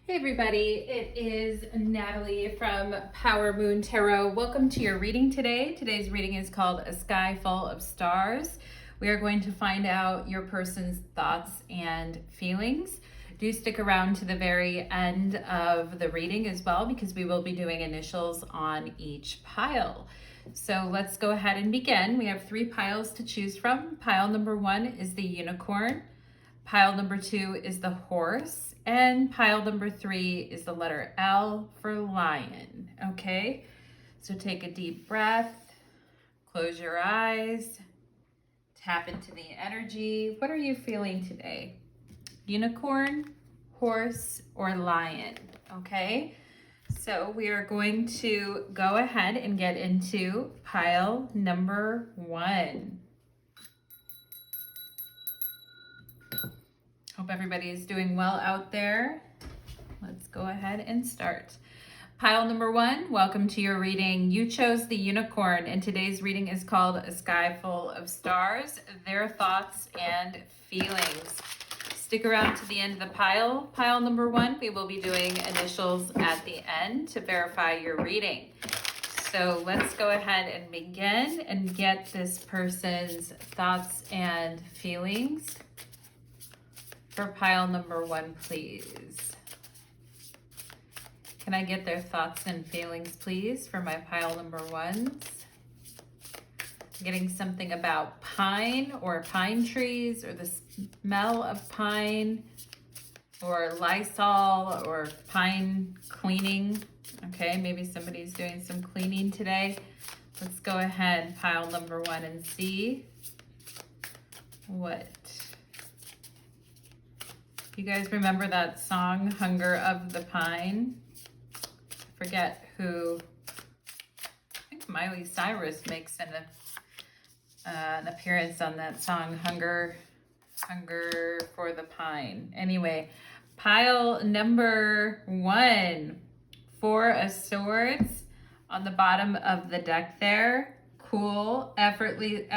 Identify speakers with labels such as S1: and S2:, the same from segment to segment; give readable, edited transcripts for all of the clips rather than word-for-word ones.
S1: Hey everybody, it is Natalie from Power Moon Tarot. Welcome to your reading today. Today's reading is called A Sky Full of Stars. We are going to find out your person's thoughts and feelings. Do stick around to the very end of the reading as well, because we will be doing initials on each pile. So let's go ahead and begin. We have 3 piles to choose from. Pile number 1 is the unicorn. Pile number 2 is the horse, and pile number 3 is the letter L for lion. Okay, so take a deep breath, close your eyes, tap into the energy. What are you feeling today? Unicorn, horse, or lion? Okay, so we are going to go ahead and get into pile number 1. Hope everybody is doing well out there. Let's go ahead and start. Pile number 1, welcome to your reading. You chose the unicorn, and today's reading is called A Sky Full of Stars, Their Thoughts and Feelings. Stick around to the end of the pile. Pile number 1, we will be doing initials at the end to verify your reading. So let's go ahead and begin and get this person's thoughts and feelings. For pile number 1, please. Can I get their thoughts and feelings, please, for my pile number 1s? Getting something about pine or pine trees or the smell of pine or Lysol or pine cleaning. Okay, maybe somebody's doing some cleaning today. Let's go ahead, pile number 1, and see what. You guys remember that song, Hunger of the Pine? I forget who, I think Miley Cyrus makes an appearance on that song, Hunger for the Pine. Anyway, pile number 1, 4 of Swords on the bottom of the deck there. Cool, effortlessly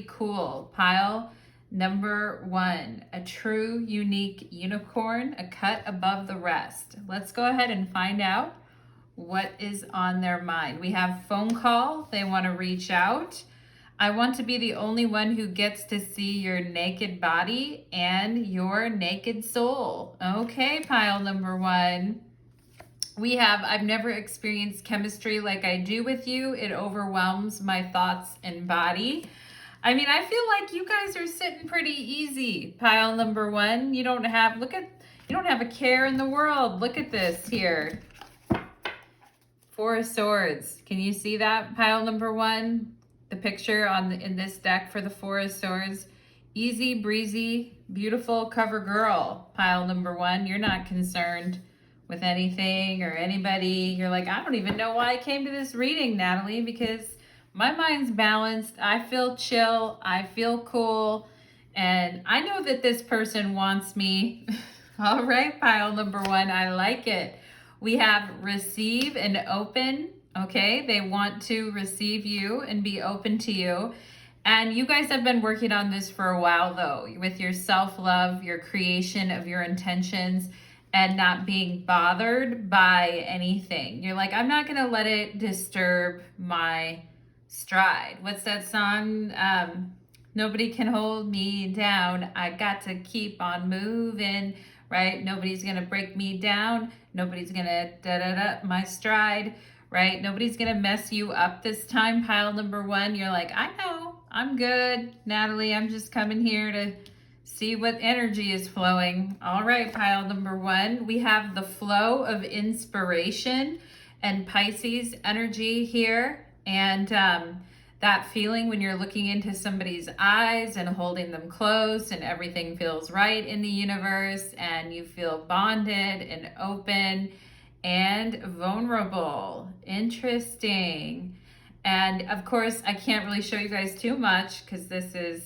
S1: cool. Pile number 1, a true, unique unicorn, a cut above the rest. Let's go ahead and find out what is on their mind. We have phone call. They want to reach out. I want to be the only one who gets to see your naked body and your naked soul. Okay, pile number 1. We have, I've never experienced chemistry like I do with you. It overwhelms my thoughts and body. I mean, I feel like you guys are sitting pretty easy. Pile number 1, you don't have a care in the world. Look at this here. 4 of Swords. Can you see that? Pile number 1, the picture in this deck for the 4 of Swords. Easy breezy, beautiful cover girl. Pile number 1, you're not concerned with anything or anybody. You're like, I don't even know why I came to this reading, Natalie, because my mind's balanced. I feel chill. I feel cool. And I know that this person wants me. All right, pile number 1. I like it. We have receive and open. Okay, they want to receive you and be open to you. And you guys have been working on this for a while, though, with your self-love, your creation of your intentions, and not being bothered by anything. You're like, I'm not going to let it disturb my stride. What's that song? Nobody can hold me down. I got to keep on moving, right? Nobody's gonna break me down. Nobody's gonna da-da-da my stride, right? Nobody's gonna mess you up this time. Pile number 1, you're like, I know, I'm good, Natalie. I'm just coming here to see what energy is flowing. All right, pile number 1, we have the flow of inspiration and Pisces energy here. And that feeling when you're looking into somebody's eyes and holding them close and everything feels right in the universe and you feel bonded and open and vulnerable. Interesting. And of course, I can't really show you guys too much because this is,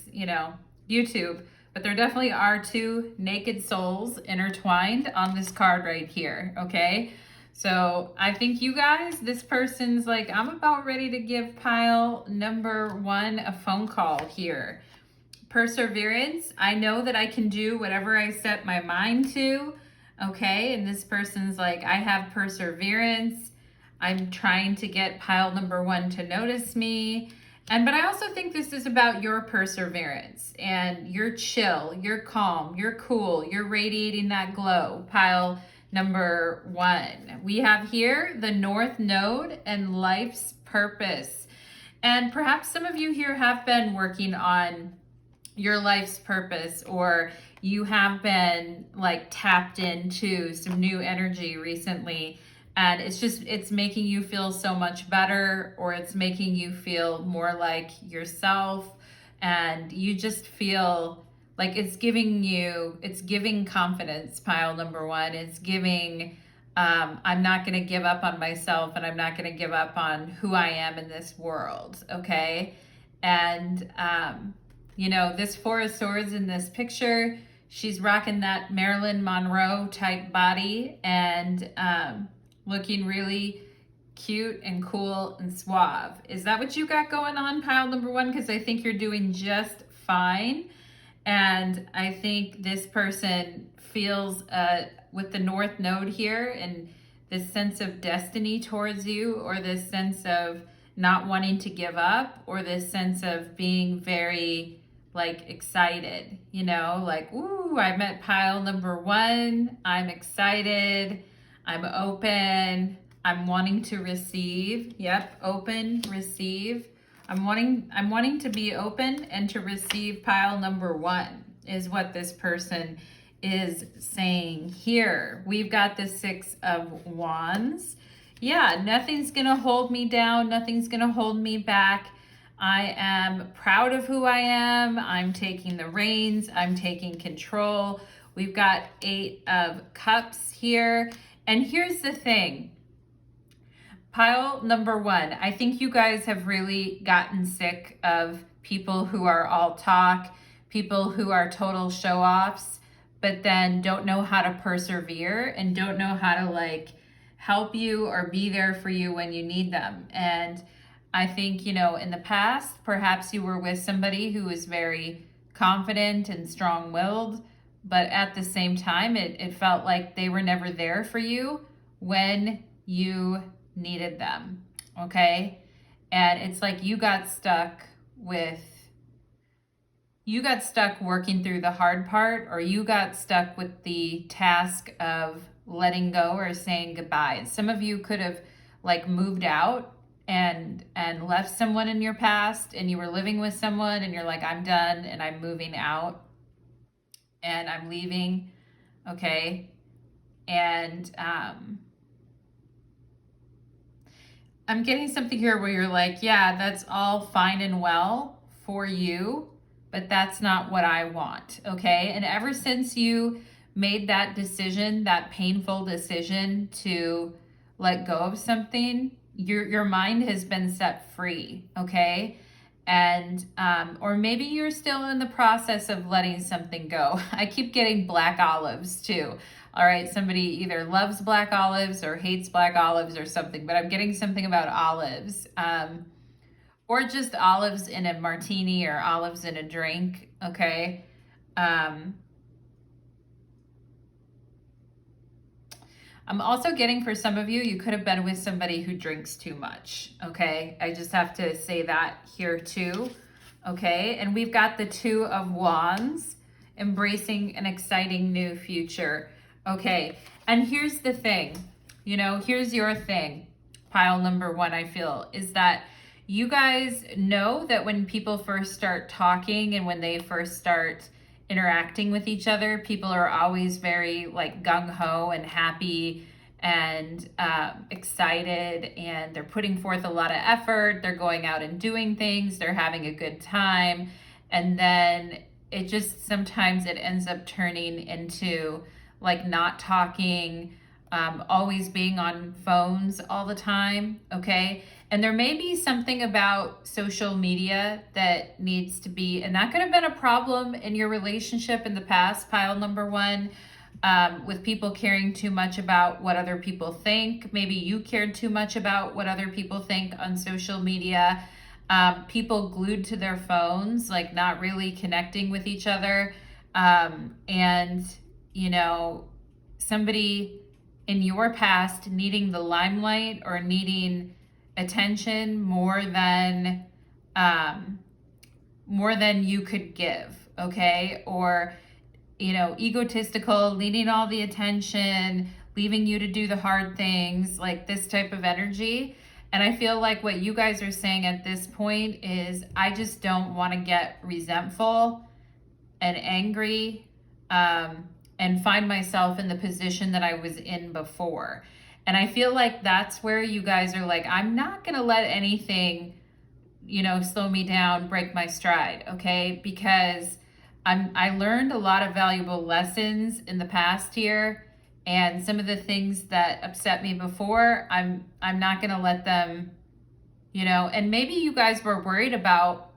S1: YouTube, but there definitely are 2 naked souls intertwined on this card right here, okay? So I think you guys, this person's like, I'm about ready to give pile number 1 a phone call here. Perseverance. I know that I can do whatever I set my mind to. Okay, and this person's like, I have perseverance. I'm trying to get pile number one to notice me. But I also think this is about your perseverance and you're chill, you're calm, you're cool, you're radiating that glow. Pile number one. We have here the North Node and life's purpose. And perhaps some of you here have been working on your life's purpose, or you have been like tapped into some new energy recently, and it's making you feel so much better, or it's making you feel more like yourself, and you just feel like it's giving confidence. Pile number one, it's giving I'm not going to give up on myself, and I'm not going to give up on who I am in this world. Okay. And this Four of Swords in this picture, she's rocking that Marilyn Monroe type body, and looking really cute and cool and suave. Is that what you got going on, pile number one? Because I think you're doing just fine. And I think this person feels with the North Node here, and this sense of destiny towards you, or this sense of not wanting to give up, or this sense of being very like excited, like, ooh, I met pile number one. I'm excited. I'm open. I'm wanting to receive. Yep, open, receive. I'm wanting to be open and to receive. Pile number one is what this person is saying here. We've got the Six of Wands. Yeah, nothing's gonna hold me down. Nothing's gonna hold me back. I am proud of who I am. I'm taking the reins. I'm taking control. We've got Eight of Cups here. And here's the thing. Pile number one, I think you guys have really gotten sick of people who are all talk, people who are total show-offs, but then don't know how to persevere and don't know how to like help you or be there for you when you need them. And I think, in the past, perhaps you were with somebody who was very confident and strong-willed, but at the same time, it felt like they were never there for you when you needed them, okay? And it's like you got stuck working through the hard part, or you got stuck with the task of letting go or saying goodbye. Some of you could have like moved out and left someone in your past, and you were living with someone and you're like, I'm done and I'm moving out and I'm leaving, okay? And I'm getting something here where you're like, yeah, that's all fine and well for you, but that's not what I want, okay? And ever since you made that decision, that painful decision to let go of something, your mind has been set free, okay? And or maybe you're still in the process of letting something go. I keep getting black olives too. All right, somebody either loves black olives or hates black olives or something, but I'm getting something about olives. Or just olives in a martini or olives in a drink, okay? I'm also getting, for some of you, you could have been with somebody who drinks too much, okay? I just have to say that here too, okay? And we've got the Two of Wands, embracing an exciting new future, okay? And here's the thing, here's your thing, pile number one, I feel, is that you guys know that when people first start talking and when they first start interacting with each other, people are always very like gung-ho and happy and excited, and they're putting forth a lot of effort, they're going out and doing things, they're having a good time, and then it just sometimes it ends up turning into like not talking, always being on phones all the time, okay? And there may be something about social media that needs to be, and that could have been a problem in your relationship in the past, pile number one, with people caring too much about what other people think. Maybe you cared too much about what other people think on social media. People glued to their phones, like not really connecting with each other. And, somebody in your past needing the limelight or needing attention more than you could give, okay? Or, egotistical, needing all the attention, leaving you to do the hard things, like this type of energy. And I feel like what you guys are saying at this point is, I just don't want to get resentful and angry, and find myself in the position that I was in before. And I feel like that's where you guys are like, I'm not going to let anything slow me down, break my stride, okay? Because I learned a lot of valuable lessons in the past year, and some of the things that upset me before, I'm not going to let them, and maybe you guys were worried about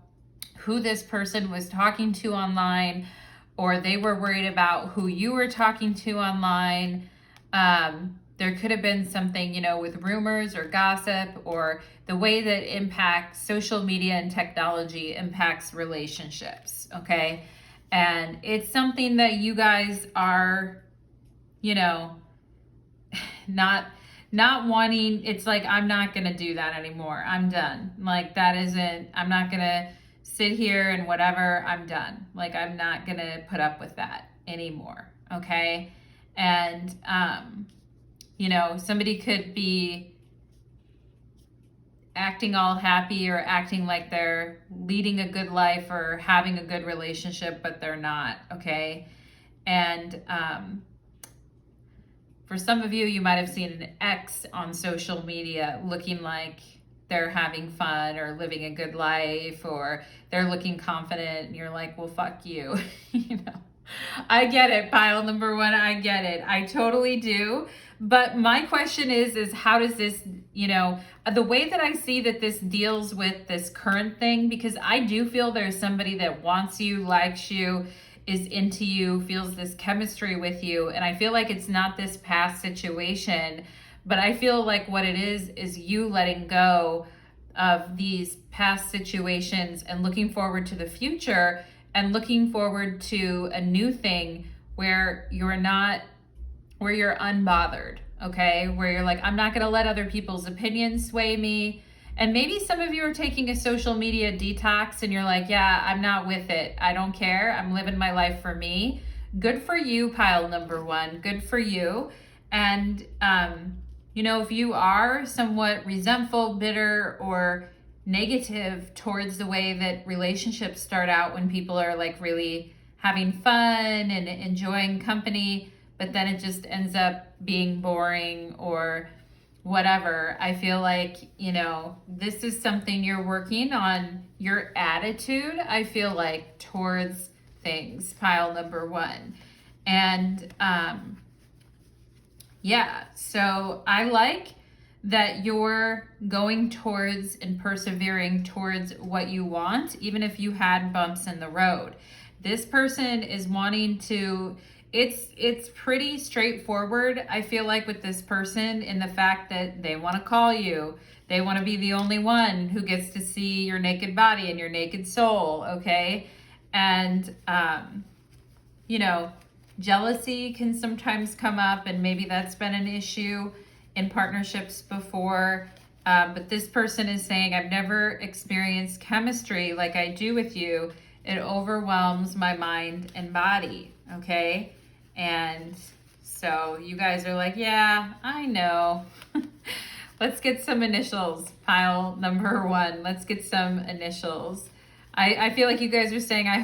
S1: who this person was talking to online, or they were worried about who you were talking to online. There could have been something, with rumors or gossip, or the way that impacts social media and technology impacts relationships, okay? And it's something that you guys are, not wanting. It's like, I'm not going to do that anymore. I'm done. Like, I'm not going to sit here and whatever. I'm done. Like, I'm not going to put up with that anymore, okay? And, somebody could be acting all happy or acting like they're leading a good life or having a good relationship, but they're not, okay? And for some of you, you might have seen an ex on social media looking like they're having fun or living a good life, or they're looking confident, and you're like, well, fuck you. I get it, pile number one. I get it. I totally do. But my question is how does this, the way that I see that this deals with this current thing, because I do feel there's somebody that wants you, likes you, is into you, feels this chemistry with you. And I feel like it's not this past situation, but I feel like what it is you letting go of these past situations and looking forward to the future, and looking forward to a new thing where you're unbothered, okay? Where you're like, I'm not going to let other people's opinions sway me. And maybe some of you are taking a social media detox and you're like, yeah, I'm not with it. I don't care. I'm living my life for me. Good for you, pile number one. Good for you. And, if you are somewhat resentful, bitter, or negative towards the way that relationships start out when people are like really having fun and enjoying company, but then it just ends up being boring or whatever. I feel like, this is something you're working on, your attitude, I feel like, towards things, pile number one. And so I like that you're going towards and persevering towards what you want, even if you had bumps in the road. This person is wanting to, it's pretty straightforward, I feel like, with this person, in the fact that they want to call you. They want to be the only one who gets to see your naked body and your naked soul, okay? And, jealousy can sometimes come up, and maybe that's been an issue in partnerships before. But this person is saying, I've never experienced chemistry like I do with you. It overwhelms my mind and body, okay? And so you guys are like, yeah, I know. Let's get some initials, pile number one. Let's get some initials. I feel like you guys are saying, I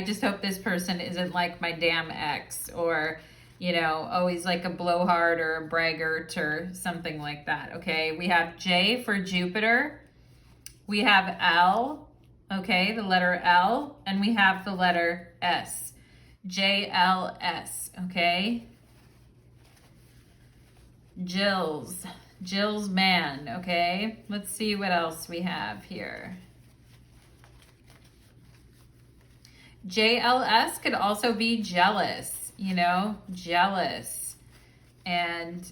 S1: just hope this person isn't like my damn ex, or, always like a blowhard or a braggart or something like that, okay? We have J for Jupiter. We have L, okay, the letter L, and we have the letter S. JLS, okay? Jill's man, okay? Let's see what else we have here. JLS could also be jealous, jealous. And,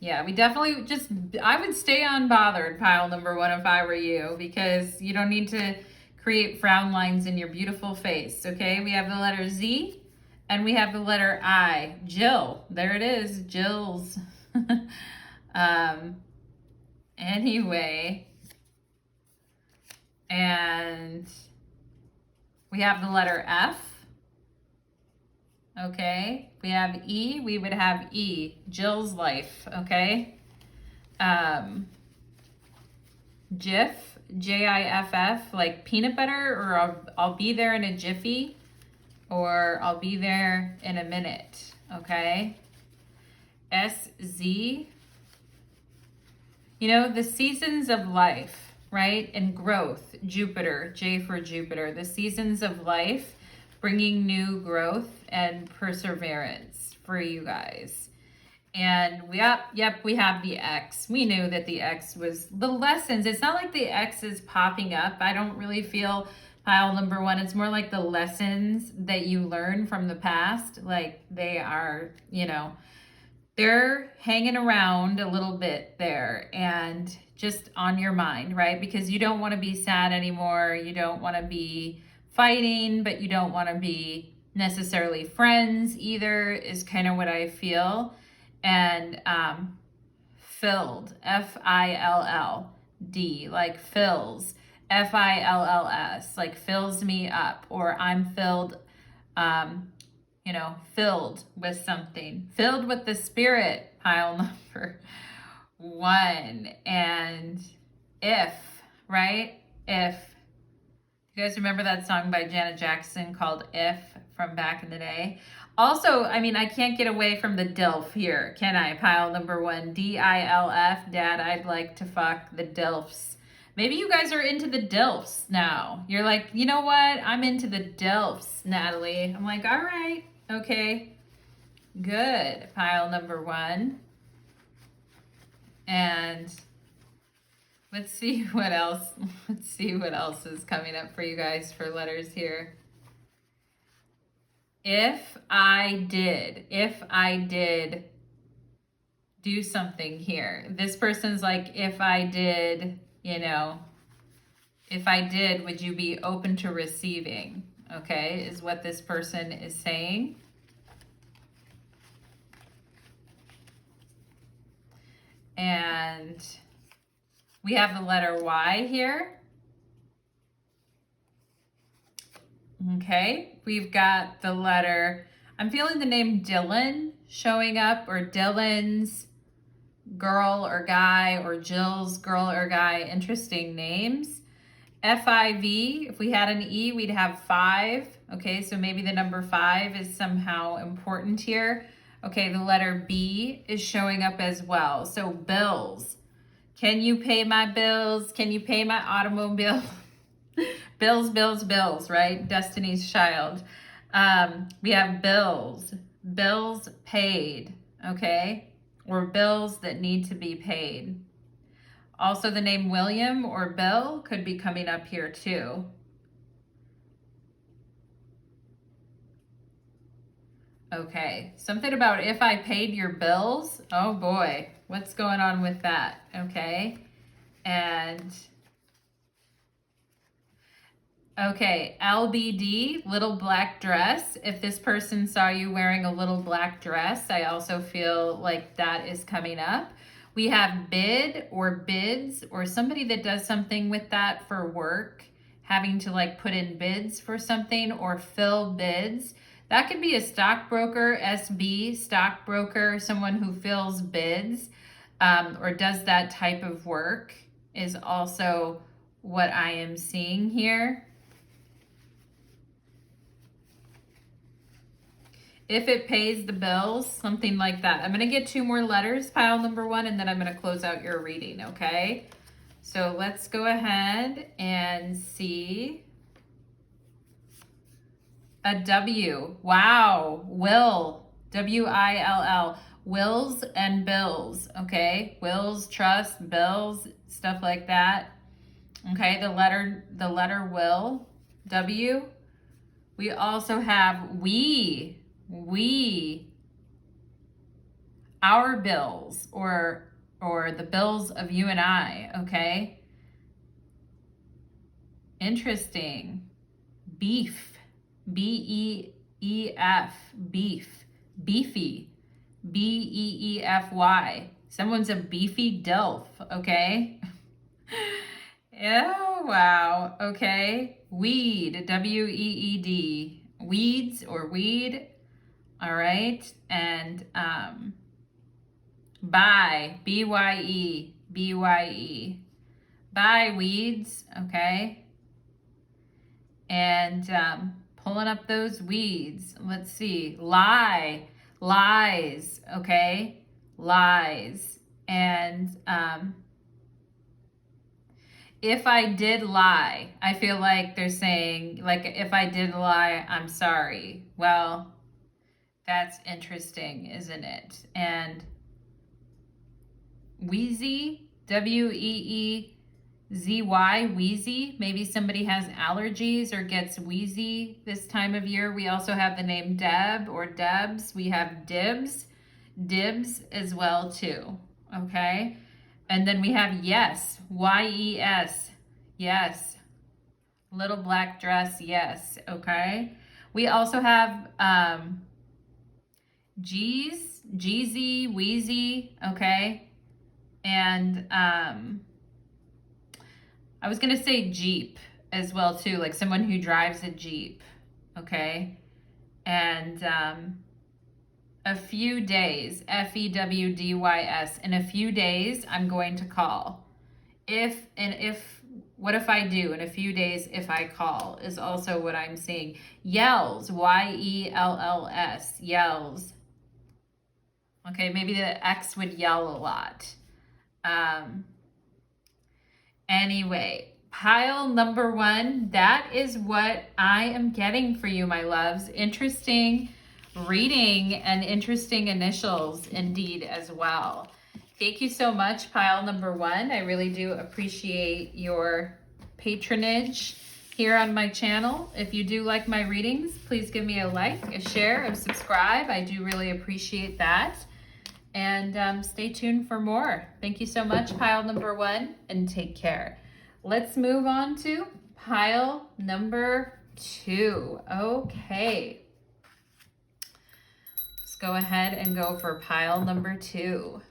S1: we definitely I would stay unbothered, pile number one, if I were you, because you don't need to create frown lines in your beautiful face, okay? We have the letter Z and we have the letter I. Jill, there it is, Jill's. Anyway, and we have the letter F, okay? We have E, we would have E, Jill's life, okay? Jiff, Jiff, like peanut butter, or I'll be there in a jiffy, or I'll be there in a minute, okay? SZ, you know, the seasons of life, right? And growth, Jupiter, J for Jupiter, the seasons of life bringing new growth and perseverance for you guys. And we have the X. We knew that the X was the lessons. It's not like the X is popping up. I don't really feel pile number one. It's more like the lessons that you learn from the past. Like they are, you know, they're hanging around a little bit there and just on your mind, right? Because you don't want to be sad anymore. You don't want to be fighting, but you don't want to be necessarily friends either, is kind of what I feel. And filled, F-I-L-L-D, like fills, F-I-L-L-S, like fills me up, or I'm filled, you know, filled with something, filled with the Spirit, pile number one. And if, right? If, you guys remember that song by Janet Jackson called If, from back in the day? Also, I mean, I can't get away from the DILF here, can I? Pile number one, D-I-L-F, Dad, I'd like to fuck the DILFs. Maybe you guys are into the DILFs now. You're like, you know what? I'm into the DILFs, Natalie. I'm like, all right, okay, good. Pile number one. And let's see what else. Let's see what else is coming up for you guys for letters here. If I did do something here. This person's like, if I did, you know, if I did, would you be open to receiving? Okay, is what this person is saying. And we have the letter Y here. Okay, we've got the letter, I'm feeling the name Dylan showing up, or Dylan's girl or guy, or Jill's girl or guy. Interesting names. F-I-V, if we had an E, we'd have 5. Okay, so maybe the number 5 is somehow important here. Okay, the letter B is showing up as well. So bills. Can you pay my bills? Can you pay my automobile? Bills, right? Destiny's Child. We have bills paid, okay? Or bills that need to be paid. Also, the name William or Bill could be coming up here too. Okay, something about if I paid your bills. Oh boy, what's going on with that? Okay, and okay, LBD, little black dress. If this person saw you wearing a little black dress, I also feel like that is coming up. We have bid or bids, or somebody that does something with that for work, having to like put in bids for something or fill bids. That could be a stockbroker, SB, stockbroker, someone who fills bids or does that type of work is also what I am seeing here. If it pays the bills, something like that. I'm going to get 2 more letters, pile number 1, and then I'm going to close out your reading, okay? So let's go ahead and see. A W. Wow. Will. W-I-L-L. Wills and bills, okay? Wills, trust, bills, stuff like that. Okay, the letter will. W. We also have we. Our bills, or the bills of you and I, okay? Interesting. Beef. B-E-E-F. Beef. Beefy. B-E-E-F-Y. Someone's a beefy DILF, okay? Oh, wow. Okay. Weed. W-E-E-D. Weeds or weed. All right. And bye. B-Y-E. B-Y-E. Bye, weeds. Okay. And pulling up those weeds. Let's see. Lie. Lies. Okay. Lies. And if I did lie, I feel like they're saying, like, if I did lie, I'm sorry. Well, that's interesting, isn't it? And wheezy, W-E-E-Z-Y, wheezy. Maybe somebody has allergies or gets wheezy this time of year. We also have the name Deb or Debs. We have Dibs, Dibs as well too, okay? And then we have yes, Y-E-S, yes. Little black dress, yes, okay? We also have G's, Jeezy, Wheezy, okay? And I was gonna say Jeep as well too, like someone who drives a Jeep, okay? And a few days, F-E-W-D-Y-S, in a few days, I'm going to call. What if I do in a few days if I call is also what I'm seeing. Yells, Y-E-L-L-S, yells. Okay, maybe the X would yell a lot. Anyway, pile number 1, that is what I am getting for you, my loves. Interesting reading and interesting initials indeed as well. Thank you so much, pile number 1. I really do appreciate your patronage here on my channel. If you do like my readings, please give me a like, a share, a subscribe. I do really appreciate that. And stay tuned for more. Thank you so much, pile number 1, and take care. Let's move on to pile number 2. Okay. Let's go ahead and go for pile number 2.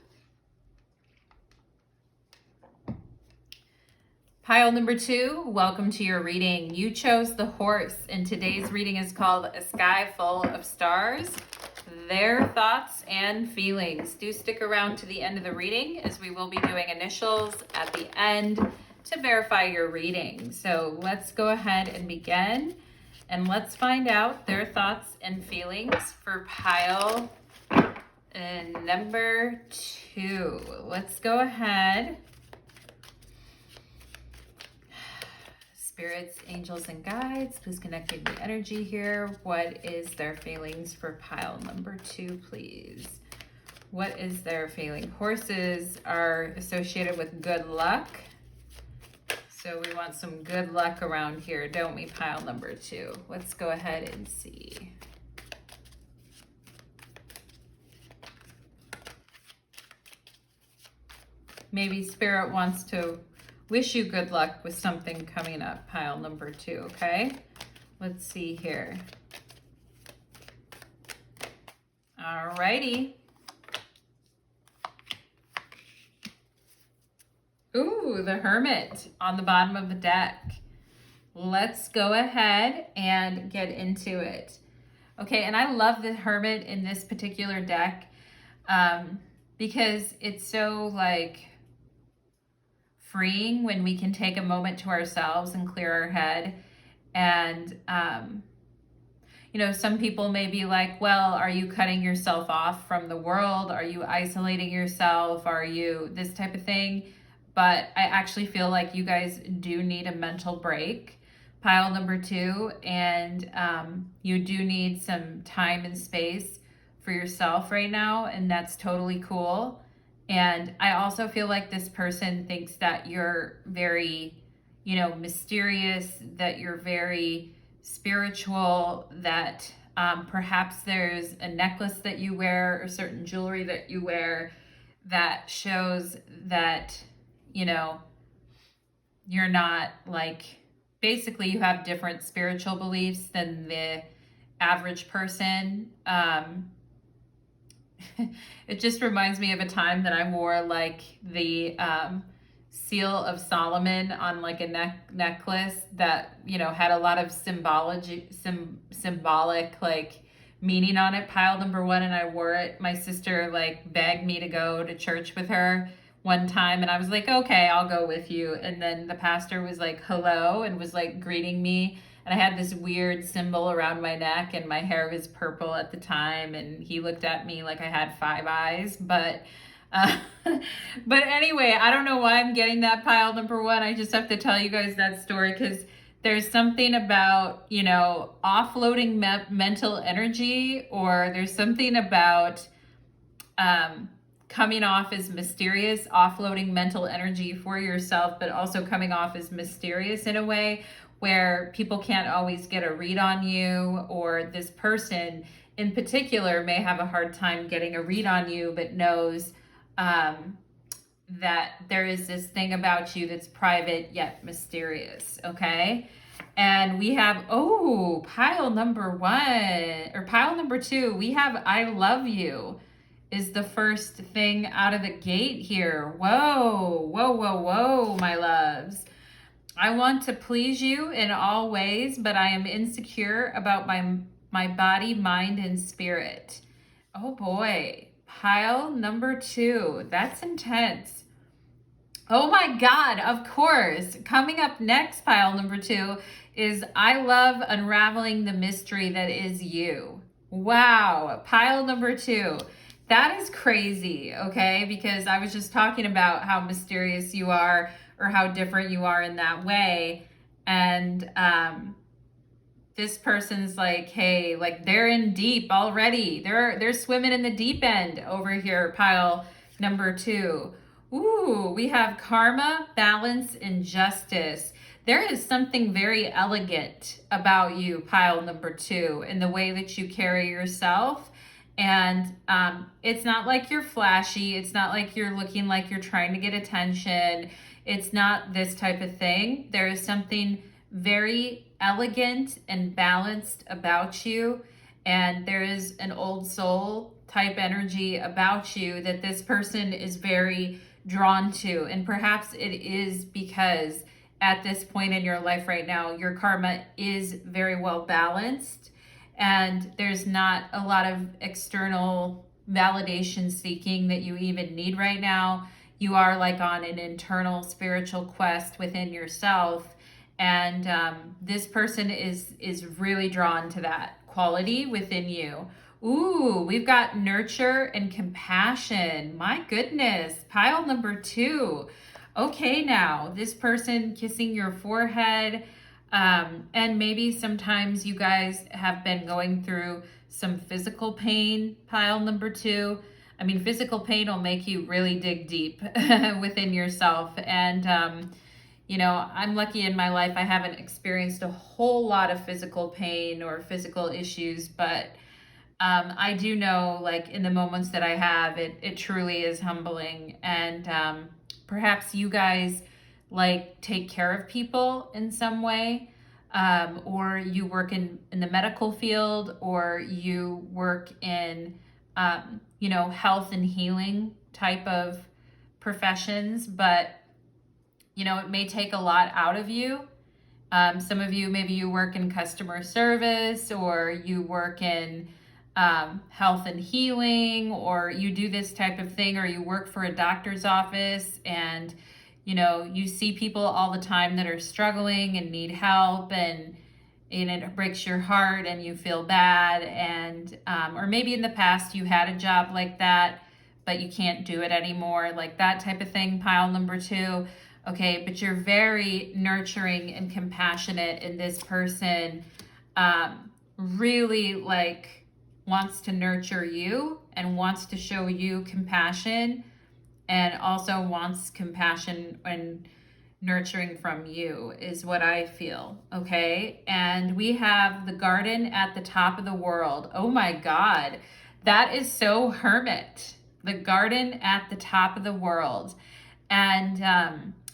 S1: Pile number 2, welcome to your reading. You chose the horse, and today's reading is called A Sky Full of Stars. Their thoughts and feelings. Do stick around to the end of the reading, as we will be doing initials at the end to verify your reading. So let's go ahead and begin, and let's find out their thoughts and feelings for pile number 2. Let's go ahead. Spirits, angels, and guides, please connect with the energy here. What is their feelings for pile number 2, please? What is their feeling? Horses are associated with good luck. So we want some good luck around here, don't we, pile number 2? Let's go ahead and see. Maybe Spirit wants to wish you good luck with something coming up, pile number 2, okay? Let's see here. Alrighty. Ooh, the Hermit on the bottom of the deck. Let's go ahead and get into it. Okay, and I love the Hermit in this particular deck because it's so like freeing when we can take a moment to ourselves and clear our head. And you know, some people may be like, well, are you cutting yourself off from the world? Are you isolating yourself? Are you this type of thing? But I actually feel like you guys do need a mental break, pile number 2, and you do need some time and space for yourself right now, and that's totally cool. And I also feel like this person thinks that you're very, you know, mysterious, that you're very spiritual, that perhaps there's a necklace that you wear or certain jewelry that you wear that shows that, you know, you're not like basically you have different spiritual beliefs than the average person. It just reminds me of a time that I wore like the seal of Solomon on like a necklace that, you know, had a lot of symbolic like meaning on it, pile number one, and I wore it. My sister like begged me to go to church with her one time, and I was like, okay, I'll go with you. And then the pastor was like, hello, and was like greeting me. And I had this weird symbol around my neck, and my hair was purple at the time. And he looked at me like I had 5 eyes. Uh, but anyway, I don't know why I'm getting that pile number one. I just have to tell you guys that story because there's something about, you know, offloading mental energy, or there's something about coming off as mysterious, offloading mental energy for yourself, but also coming off as mysterious in a way where people can't always get a read on you, or this person in particular may have a hard time getting a read on you, but knows that there is this thing about you that's private yet mysterious, okay? And we have, oh, pile number one, or pile number two, we have I love you is the first thing out of the gate here. Whoa, whoa, whoa, whoa, my loves. I want to please you in all ways, but I am insecure about my body, mind, and spirit. Oh boy, pile number two. That's intense. Oh my God, of course. Coming up next, pile number two, is I love unraveling the mystery that is you. Wow, pile number two. That is crazy, okay? Because I was just talking about how mysterious you are, or how different you are in that way. And this person's like, hey, like they're in deep already. They're swimming in the deep end over here, pile number two. Ooh, we have karma, balance, and justice. There is something very elegant about you, pile number two, in the way that you carry yourself. And it's not like you're flashy. It's not like you're looking like you're trying to get attention. It's not this type of thing. There is something very elegant and balanced about you. And there is an old soul type energy about you that this person is very drawn to. And perhaps it is because at this point in your life right now, your karma is very well balanced, and there's not a lot of external validation seeking that you even need right now. You are like on an internal spiritual quest within yourself. And this person is really drawn to that quality within you. Ooh, we've got nurture and compassion. My goodness, pile number two. Okay, now this person kissing your forehead, and maybe sometimes you guys have been going through some physical pain, pile number two. I mean, physical pain will make you really dig deep within yourself. And, you know, I'm lucky in my life, I haven't experienced a whole lot of physical pain or physical issues, but I do know, like, in the moments that I have, it truly is humbling. And perhaps you guys like take care of people in some way, or you work in the medical field, or you work in, you know, health and healing type of professions, but, you know, it may take a lot out of you. Some of you, maybe you work in customer service, or you work in health and healing, or you do this type of thing, or you work for a doctor's office, and you know, you see people all the time that are struggling and need help, and it breaks your heart and you feel bad. And or maybe in the past you had a job like that, but you can't do it anymore, like that type of thing, pile number two. Okay, but you're very nurturing and compassionate, and this person really like wants to nurture you and wants to show you compassion, and also wants compassion and nurturing from you, is what I feel. Okay, and we have the garden at the top of the world. Oh my God, that is so hermit. The garden at the top of the world. And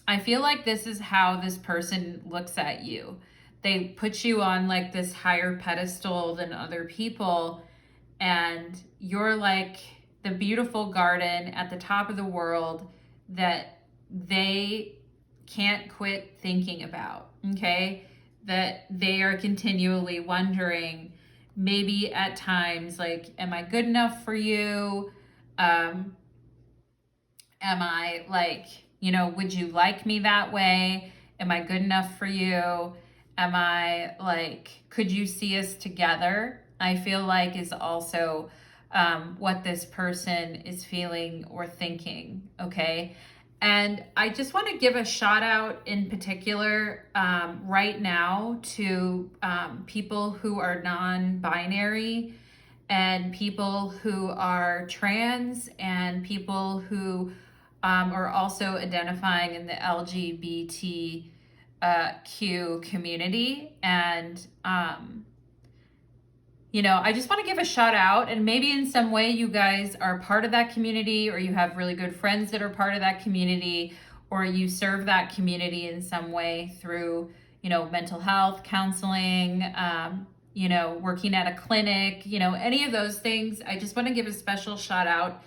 S1: I feel like this is how this person looks at you. They put you on like this higher pedestal than other people, and you're like the beautiful garden at the top of the world that they can't quit thinking about, okay? That they are continually wondering, maybe at times, like, am I good enough for you? Am I like, would you like me that way? Am I good enough for you? Am I like, could you see us together? I feel like is also what this person is feeling or thinking, okay? And I just want to give a shout out in particular right now to people who are non binary and people who are trans and people who are also identifying in the LGBTQ community. And, I just want to give a shout out, and maybe in some way you guys are part of that community, or you have really good friends that are part of that community, or you serve that community in some way through, mental health, counseling, working at a clinic, any of those things. I just want to give a special shout out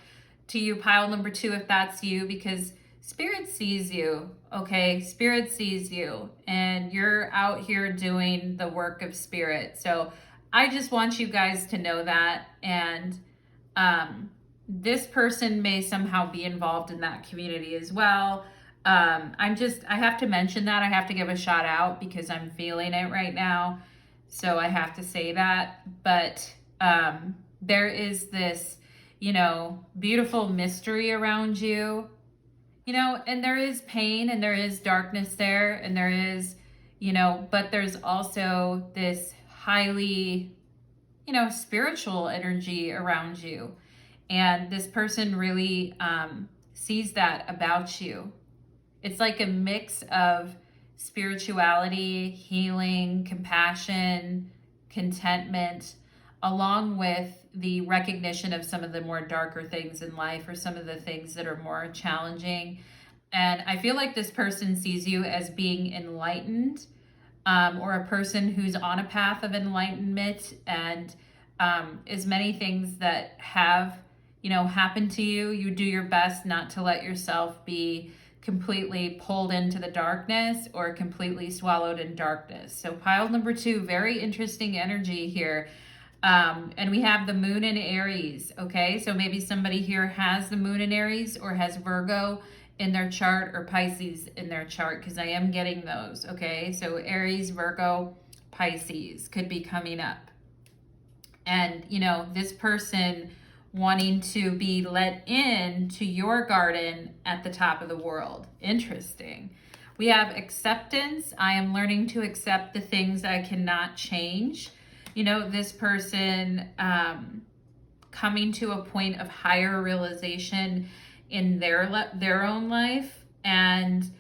S1: to you, pile number 2, if that's you, because Spirit sees you, okay? Spirit sees you, and you're out here doing the work of Spirit. So I just want you guys to know that. And this person may somehow be involved in that community as well. I have to mention that. I have to give a shout out because I'm feeling it right now. So I have to say that. But there is this, beautiful mystery around you, and there is pain and there is darkness there, and there is, but there's also this highly, spiritual energy around you. And this person really sees that about you. It's like a mix of spirituality, healing, compassion, contentment, along with the recognition of some of the more darker things in life, or some of the things that are more challenging. And I feel like this person sees you as being enlightened, or a person who's on a path of enlightenment, and as many things that have, happened to you, you do your best not to let yourself be completely pulled into the darkness or completely swallowed in darkness. So pile number 2, very interesting energy here. And we have the moon in Aries, okay? So maybe somebody here has the moon in Aries, or has Virgo in their chart, or Pisces in their chart, because I am getting those, okay? So Aries, Virgo, Pisces could be coming up. And, this person wanting to be let in to your garden at the top of the world. Interesting. We have acceptance. I am learning to accept the things I cannot change. This person coming to a point of higher realization in their own life, and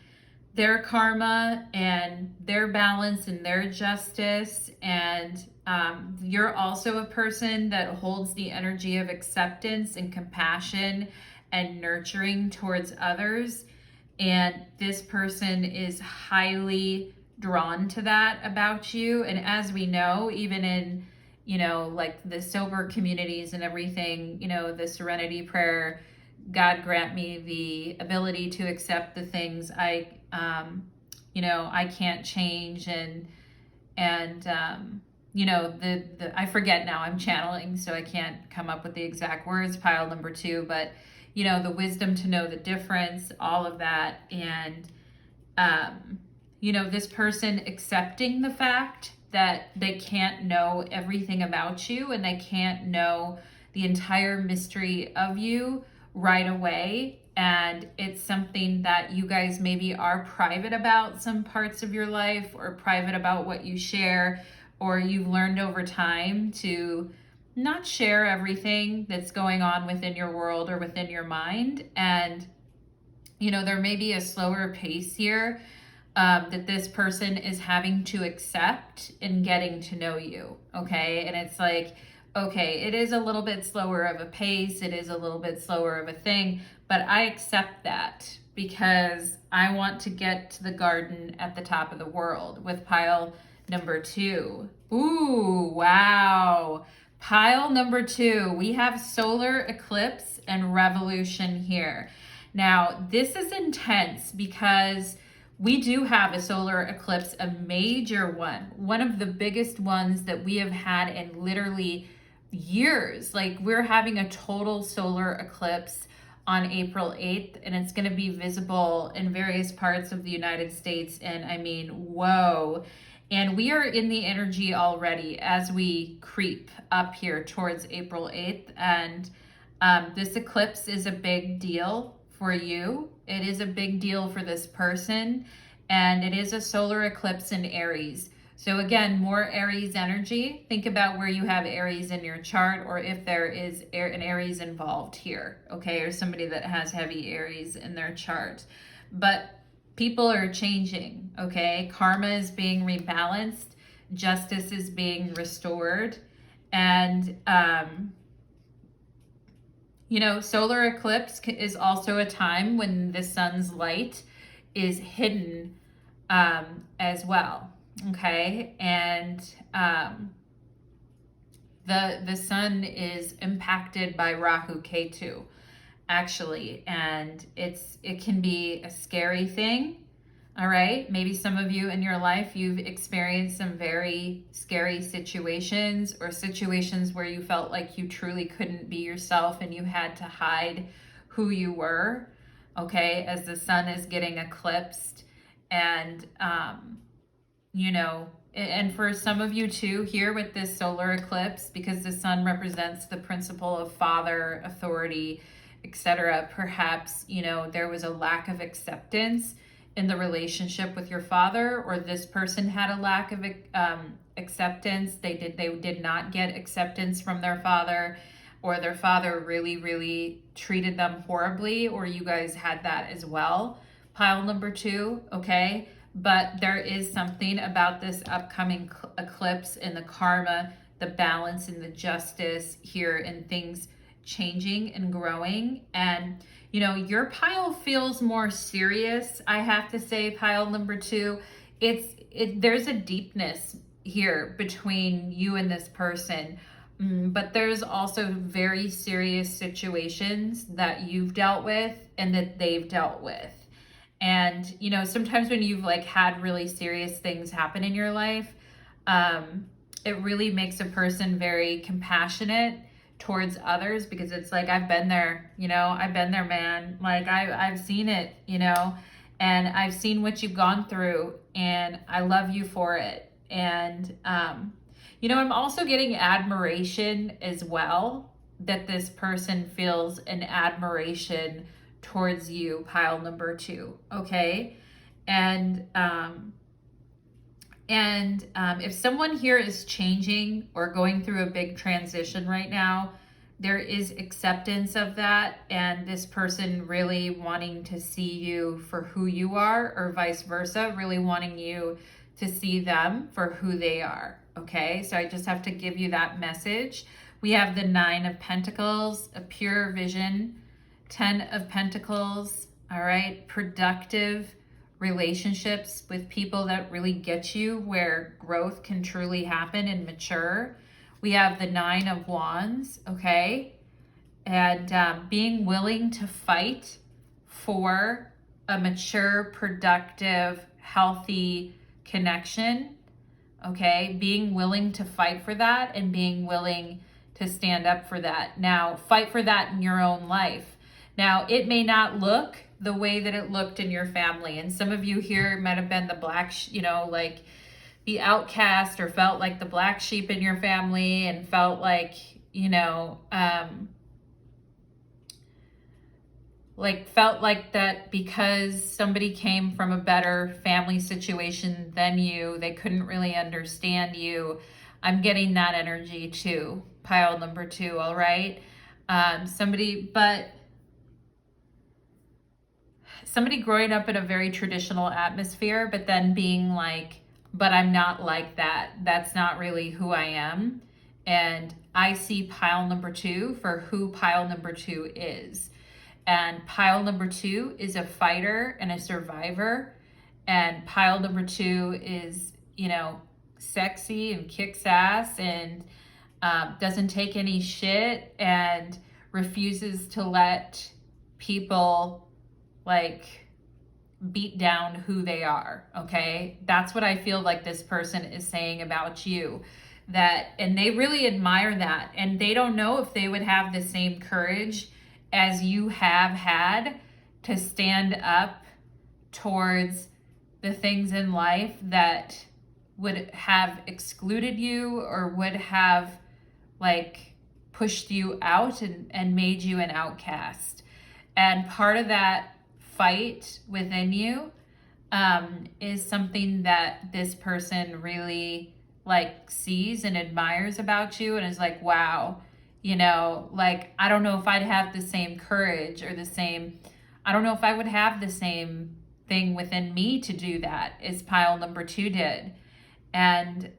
S1: their karma, and their balance, and their justice. And you're also a person that holds the energy of acceptance and compassion and nurturing towards others. And this person is highly drawn to that about you. And as we know, even in, like the sober communities and everything, the serenity prayer, God grant me the ability to accept the things I can't change, and I forget now, I'm channeling, so I can't come up with the exact words, pile number 2, but the wisdom to know the difference, all of that. And this person accepting the fact that they can't know everything about you, and they can't know the entire mystery of you right away. And it's something that you guys maybe are private about, some parts of your life, or private about what you share, or you've learned over time to not share everything that's going on within your world or within your mind. And there may be a slower pace here that this person is having to accept in getting to know you, okay? And it's like, okay, it is a little bit slower of a pace, it is a little bit slower of a thing, but I accept that, because I want to get to the garden at the top of the world with pile number 2. Ooh, wow. Pile number 2, we have solar eclipse and revolution here. Now, this is intense because we do have a solar eclipse, a major one of the biggest ones that we have had in literally years. Like, we're having a total solar eclipse on April 8th, and it's going to be visible in various parts of the United States. And I mean, whoa. And we are in the energy already as we creep up here towards April 8th. And this eclipse is a big deal for you. It is a big deal for this person. And it is a solar eclipse in Aries. So again, more Aries energy. Think about where you have Aries in your chart, or if there is an Aries involved here, okay? Or somebody that has heavy Aries in their chart. But people are changing, okay? Karma is being rebalanced. Justice is being restored. And, you know, solar eclipse is also a time when the sun's light is hidden as well. Okay, and the sun is impacted by Rahu Ketu, actually, and it can be a scary thing. All right, maybe some of you in your life, you've experienced some very scary situations, or situations where you felt like you truly couldn't be yourself and you had to hide who you were. Okay, as the sun is getting eclipsed, and you know, and for some of you too, here with this solar eclipse, because the sun represents the principle of father, authority, etc. Perhaps, you know, there was a lack of acceptance in the relationship with your father, or this person had a lack of acceptance. They did not get acceptance from their father, or their father really treated them horribly, or you guys had that as well. Pile number 2, okay? But there is something about this upcoming eclipse and the karma, the balance and the justice here, and things changing and growing. And, you know, your pile feels more serious, I have to say, pile number 2. There's a deepness here between you and this person. But there's also very serious situations that you've dealt with and that they've dealt with. And, you know, sometimes when you've like had really serious things happen in your life, it really makes a person very compassionate towards others, because it's like, I've been there, you know, I've been there, man. Like I've seen it, you know, and I've seen what you've gone through, and I love you for it. And, you know, I'm also getting admiration as well, that this person feels an admiration towards you, pile number 2, okay? And if someone here is changing or going through a big transition right now, there is acceptance of that, and this person really wanting to see you for who you are, or vice versa, really wanting you to see them for who they are, okay? So I just have to give you that message. We have the 9 of Pentacles, a pure vision, 10 of Pentacles, all right? Productive relationships with people that really get you, where growth can truly happen and mature. We have the 9 of Wands, okay? And being willing to fight for a mature, productive, healthy connection, okay? Being willing to fight for that, and being willing to stand up for that. Now, fight for that in your own life. Now, it may not look the way that it looked in your family. And some of you here might have been the black, you know, like the outcast, or felt like the black sheep in your family, and felt like, you know, felt like that because somebody came from a better family situation than you, they couldn't really understand you. I'm getting that energy too, pile number 2, all right? Somebody growing up in a very traditional atmosphere, but then being like, but I'm not like that. That's not really who I am. And I see pile number 2 for who pile number 2 is. And pile number 2 is a fighter and a survivor. And pile number 2 is, you know, sexy and kicks ass and doesn't take any shit and refuses to let people like beat down who they are. Okay, that's what I feel like this person is saying about you. That, and they really admire that, and they don't know if they would have the same courage as you have had to stand up towards the things in life that would have excluded you or would have like pushed you out and made you an outcast. And part of that fight within you is something that this person really like sees and admires about you and is like, wow, you know, like, I don't know if I'd have the same courage or the same, I don't know if I would have the same thing within me to do that as pile number 2 did. And,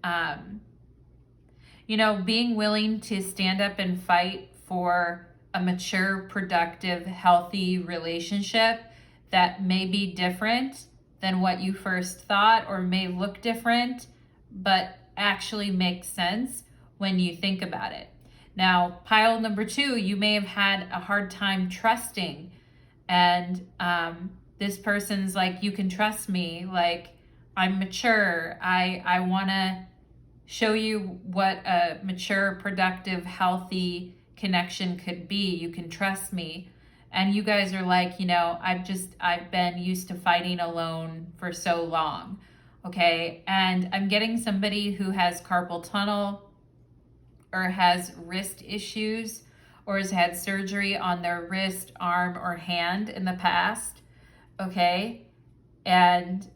S1: you know, being willing to stand up and fight for a mature, productive, healthy relationship that may be different than what you first thought or may look different, but actually makes sense when you think about it. Now, pile number 2, you may have had a hard time trusting, and this person's like, you can trust me, like, I'm mature, I want to show you what a mature, productive, healthy connection could be. You can trust me. And you guys are like, you know, I've been used to fighting alone for so long. Okay. And I'm getting somebody who has carpal tunnel or has wrist issues or has had surgery on their wrist, arm, or hand in the past. Okay. And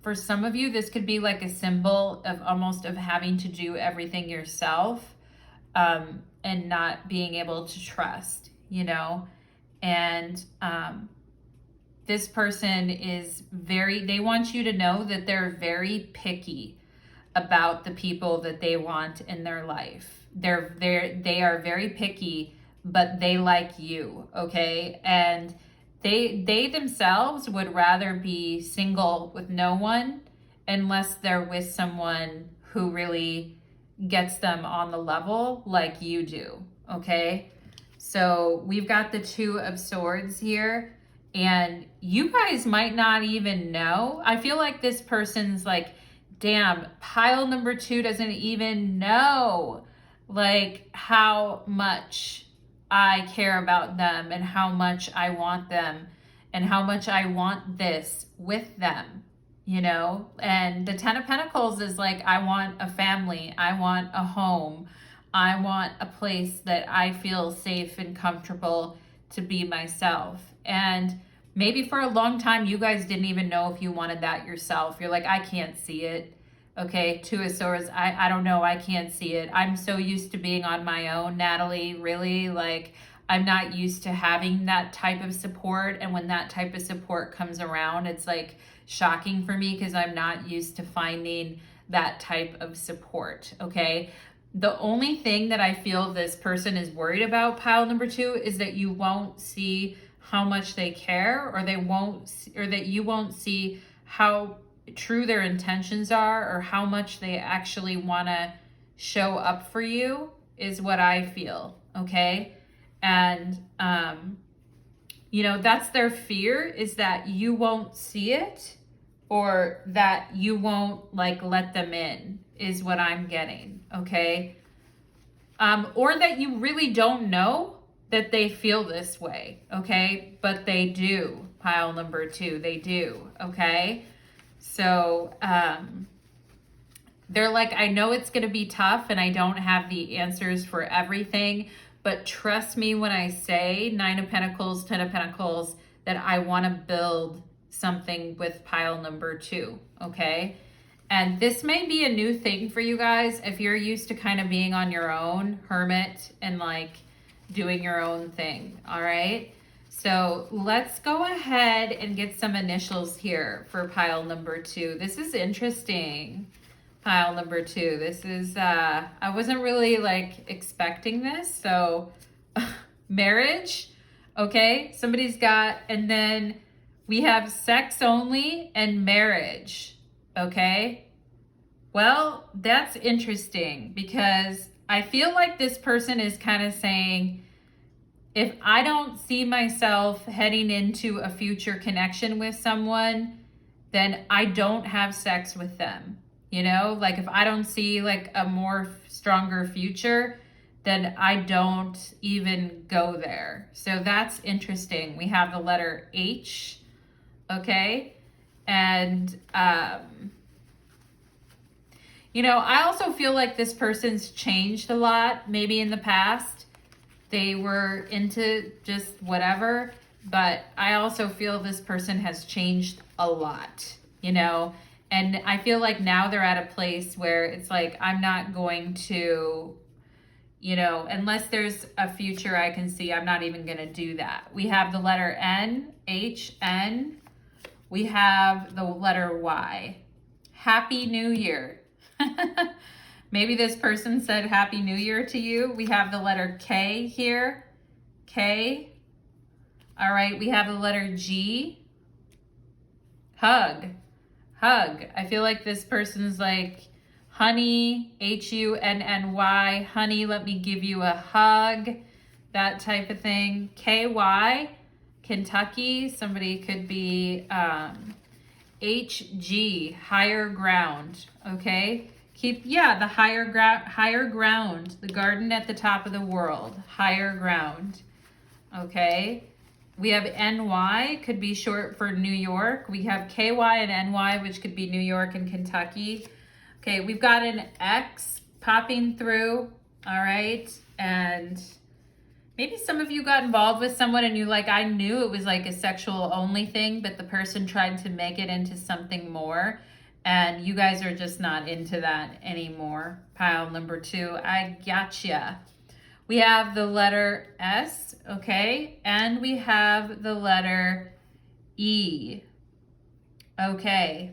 S1: for some of you, this could be like a symbol of almost of having to do everything yourself and not being able to trust, you know. And this person is they want you to know that they're very picky about the people that they want in their life. They are very picky, but they like you, okay? And they themselves would rather be single with no one unless they're with someone who really gets them on the level like you do, okay? So we've got the 2 of Swords here, and you guys might not even know. I feel like this person's like, damn, pile number 2 doesn't even know like how much I care about them and how much I want them and how much I want this with them, you know? And the 10 of Pentacles is like, I want a family, I want a home, I want a place that I feel safe and comfortable to be myself. And maybe for a long time, you guys didn't even know if you wanted that yourself. You're like, I can't see it. Okay, 2 of Swords, I don't know, I can't see it. I'm so used to being on my own, Natalie, really, like, I'm not used to having that type of support. And when that type of support comes around, it's like shocking for me because I'm not used to finding that type of support, okay? The only thing that I feel this person is worried about, pile number 2, is that you won't see how much they care, or that you won't see how true their intentions are or how much they actually want to show up for you, is what I feel, okay? And you know, that's their fear, is that you won't see it or that you won't like let them in, is what I'm getting, okay? Or that you really don't know that they feel this way, okay? But they do, pile number 2, they do, okay? So they're like, I know it's going to be tough and I don't have the answers for everything, but trust me when I say 9 of Pentacles, 10 of Pentacles, that I want to build something with pile number 2, okay? And this may be a new thing for you guys if you're used to kind of being on your own, hermit, and like doing your own thing, all right? So let's go ahead and get some initials here for pile number 2. This is interesting, pile number 2. This is, I wasn't really like expecting this. So marriage, Okay, somebody's got, and then we have sex only and marriage. Okay, well, that's interesting because I feel like this person is kind of saying, if I don't see myself heading into a future connection with someone, then I don't have sex with them. You know, like if I don't see like a more stronger future, then I don't even go there. So that's interesting. We have the letter H, okay? And, you know, I also feel like this person's changed a lot, maybe in the past. They were into just whatever, but I also feel this person has changed a lot, you know? And I feel like now they're at a place where it's like, I'm not going to, you know, unless there's a future I can see, I'm not even going to do that. We have the letter N, H, N. We have the letter Y. Happy New Year. Maybe this person said Happy New Year to you. We have the letter K here. K. All right, we have the letter G. Hug. Hug. I feel like this person's like, honey, Hunny, honey, let me give you a hug, that type of thing. KY, Kentucky, somebody could be HG, higher ground, okay? Keep, yeah, the higher ground, the garden at the top of the world, higher ground, okay? We have NY, could be short for New York. We have KY and NY, which could be New York and Kentucky. Okay, we've got an X popping through, all right? And maybe some of you got involved with someone and you like, I knew it was like a sexual only thing, but the person tried to make it into something more. And you guys are just not into that anymore. Pile number 2, I gotcha. We have the letter S, okay? And we have the letter E, okay?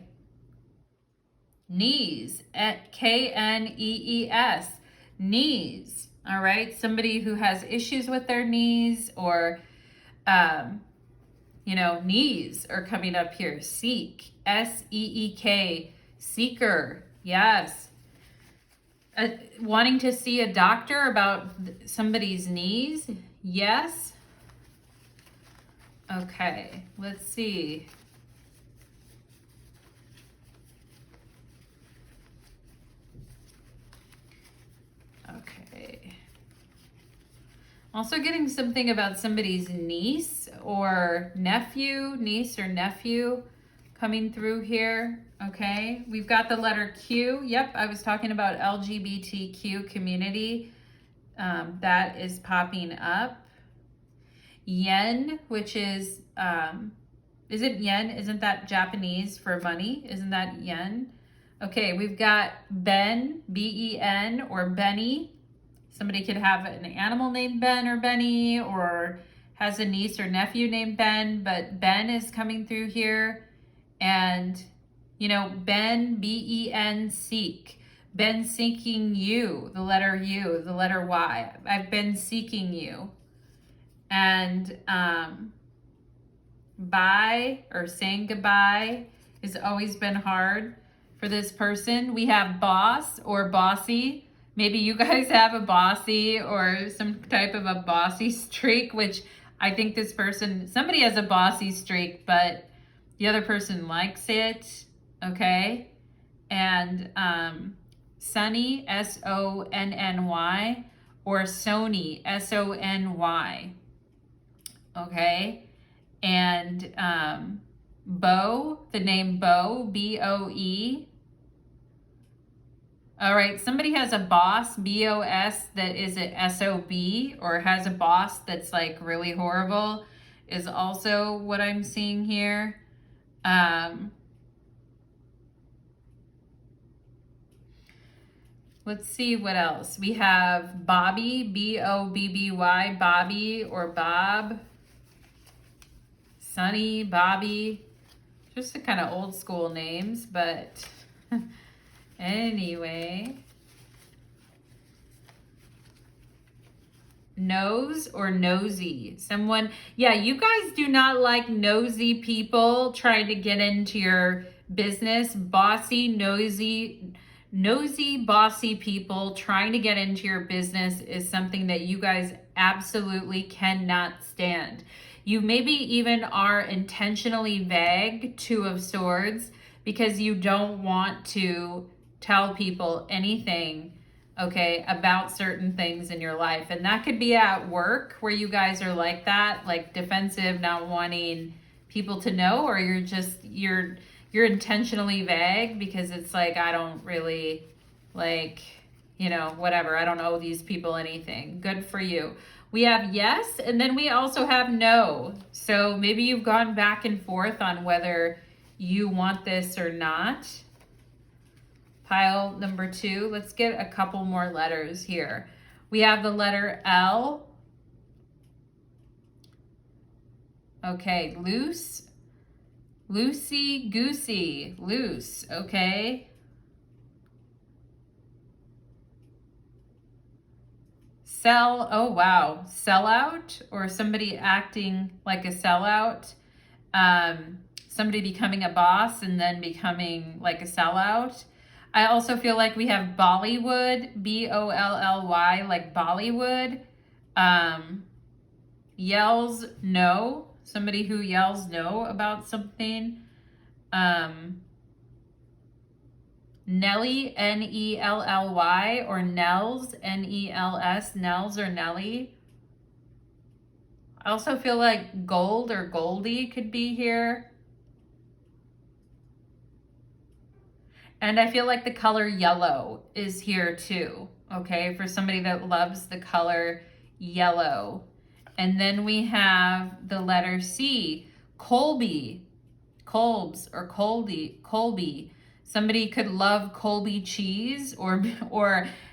S1: Knees, at Knees, knees, all right? Somebody who has issues with their knees or, you know, knees are coming up here. Seek, Seek, seeker, yes. Wanting to see a doctor about somebody's knees, yes. Okay, let's see. Okay. Also getting something about somebody's niece or nephew, coming through here, okay? We've got the letter Q. Yep, I was talking about LGBTQ community. That is popping up. Yen, which is it yen? Isn't that Japanese for money? Isn't that yen? Okay, we've got Ben, B-E-N, or Benny. Somebody could have an animal named Ben or Benny, or has a niece or nephew named Ben, but Ben is coming through here. And, you know, Ben, B-E-N, seek. Ben seeking you, the letter U, the letter Y. I've been seeking you. And bye, or saying goodbye, has always been hard for this person. We have boss or bossy. Maybe you guys have a bossy or some type of a bossy streak, which I think this person, somebody has a bossy streak, but the other person likes it, okay? And Sunny, S-O-N-N-Y, or Sony, S-O-N-Y, okay? And Bo, the name Bo, B-O-E. All right, somebody has a boss, B-O-S, that is an S-O-B, or has a boss that's like really horrible, is also what I'm seeing here. Let's see what else. We have Bobby, B-O-B-B-Y, Bobby or Bob. Sunny, Bobby. Just the kind of old school names, but anyway. nose or nosy. Someone, yeah, you guys do not like nosy people trying to get into your business. Bossy, nosy, bossy people trying to get into your business is something that you guys absolutely cannot stand. You maybe even are intentionally vague, Two of Swords, because you don't want to tell people anything, okay, about certain things in your life. And that could be at work where you guys are like that, like defensive, not wanting people to know, or you're intentionally vague because it's like, I don't really like, whatever. I don't owe these people anything. Good for you. We have yes, and then we also have no. So maybe you've gone back and forth on whether you want this or not. Pile number 2, let's get a couple more letters here. We have the letter L. Okay, loose, loosey goosey, loose, okay. Sell, oh wow, sellout, or somebody acting like a sellout. Somebody becoming a boss and then becoming like a sellout. I also feel like we have Bollywood, B-O-L-L-Y, like Bollywood. Yells no, somebody who yells no about something. Nelly, N-E-L-L-Y, or Nels, N-E-L-S, Nels or Nelly. I also feel like gold or Goldie could be here. And I feel like the color yellow is here too, okay, for somebody that loves the color yellow. And then we have the letter C, Colby, Kolbs or Colby. Somebody could love Colby cheese or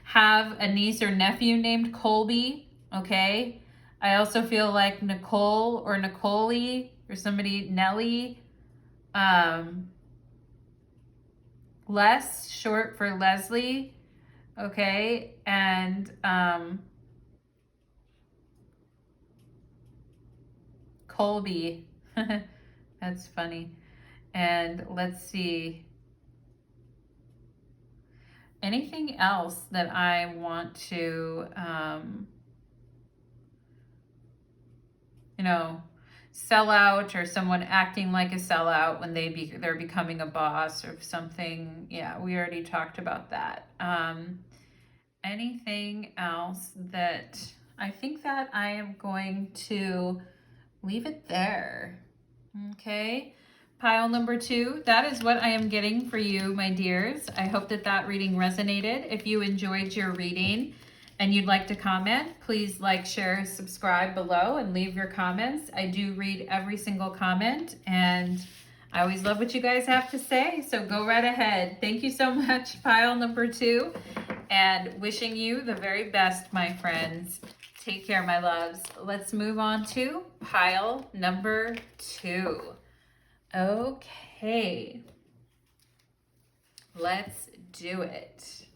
S1: have a niece or nephew named Colby, okay? I also feel like Nicole or Nicole or somebody, Nelly. Les, short for Leslie, okay? And Colby, that's funny. And let's see. Anything else that I want to, sell out, or someone acting like a sellout when they're becoming a boss or something. Yeah, we already talked about that. Anything else that I think that I am going to leave it there. Okay. Pile number 2, that is what I am getting for you, my dears. I hope that reading resonated. If you enjoyed your reading and you'd like to comment, please like, share, subscribe below and leave your comments. I do read every single comment and I always love what you guys have to say, so go right ahead. Thank you so much, pile number 2, and wishing you the very best, my friends. Take care, my loves. Let's move on to pile number 2. Okay, let's do it.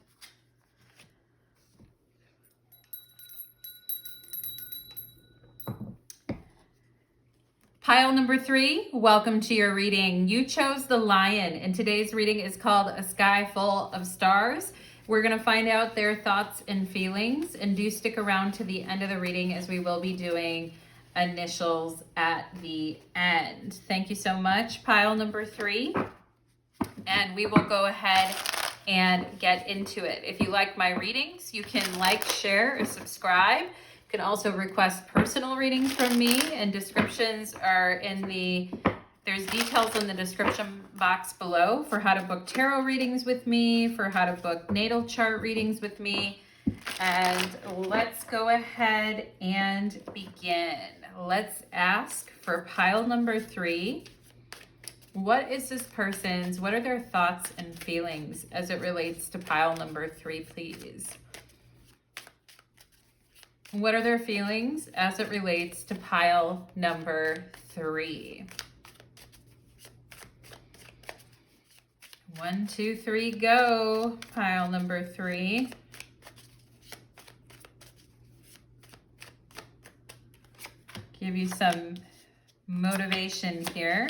S1: Pile number 3, welcome to your reading. You chose the Lion, and today's reading is called A Sky Full of Stars. We're going to find out their thoughts and feelings, and do stick around to the end of the reading as we will be doing initials at the end. Thank you so much, pile number 3, and we will go ahead and get into it. If you like my readings, you can like, share, or subscribe. You can also request personal readings from me, and descriptions are there's details in the description box below for how to book tarot readings with me, for how to book natal chart readings with me. And let's go ahead and begin. Let's ask for pile number 3. What are their thoughts and feelings as it relates to pile number 3, please? What are their feelings as it relates to pile number 3? 1, 2, 3, go. Pile number 3. give you some motivation here.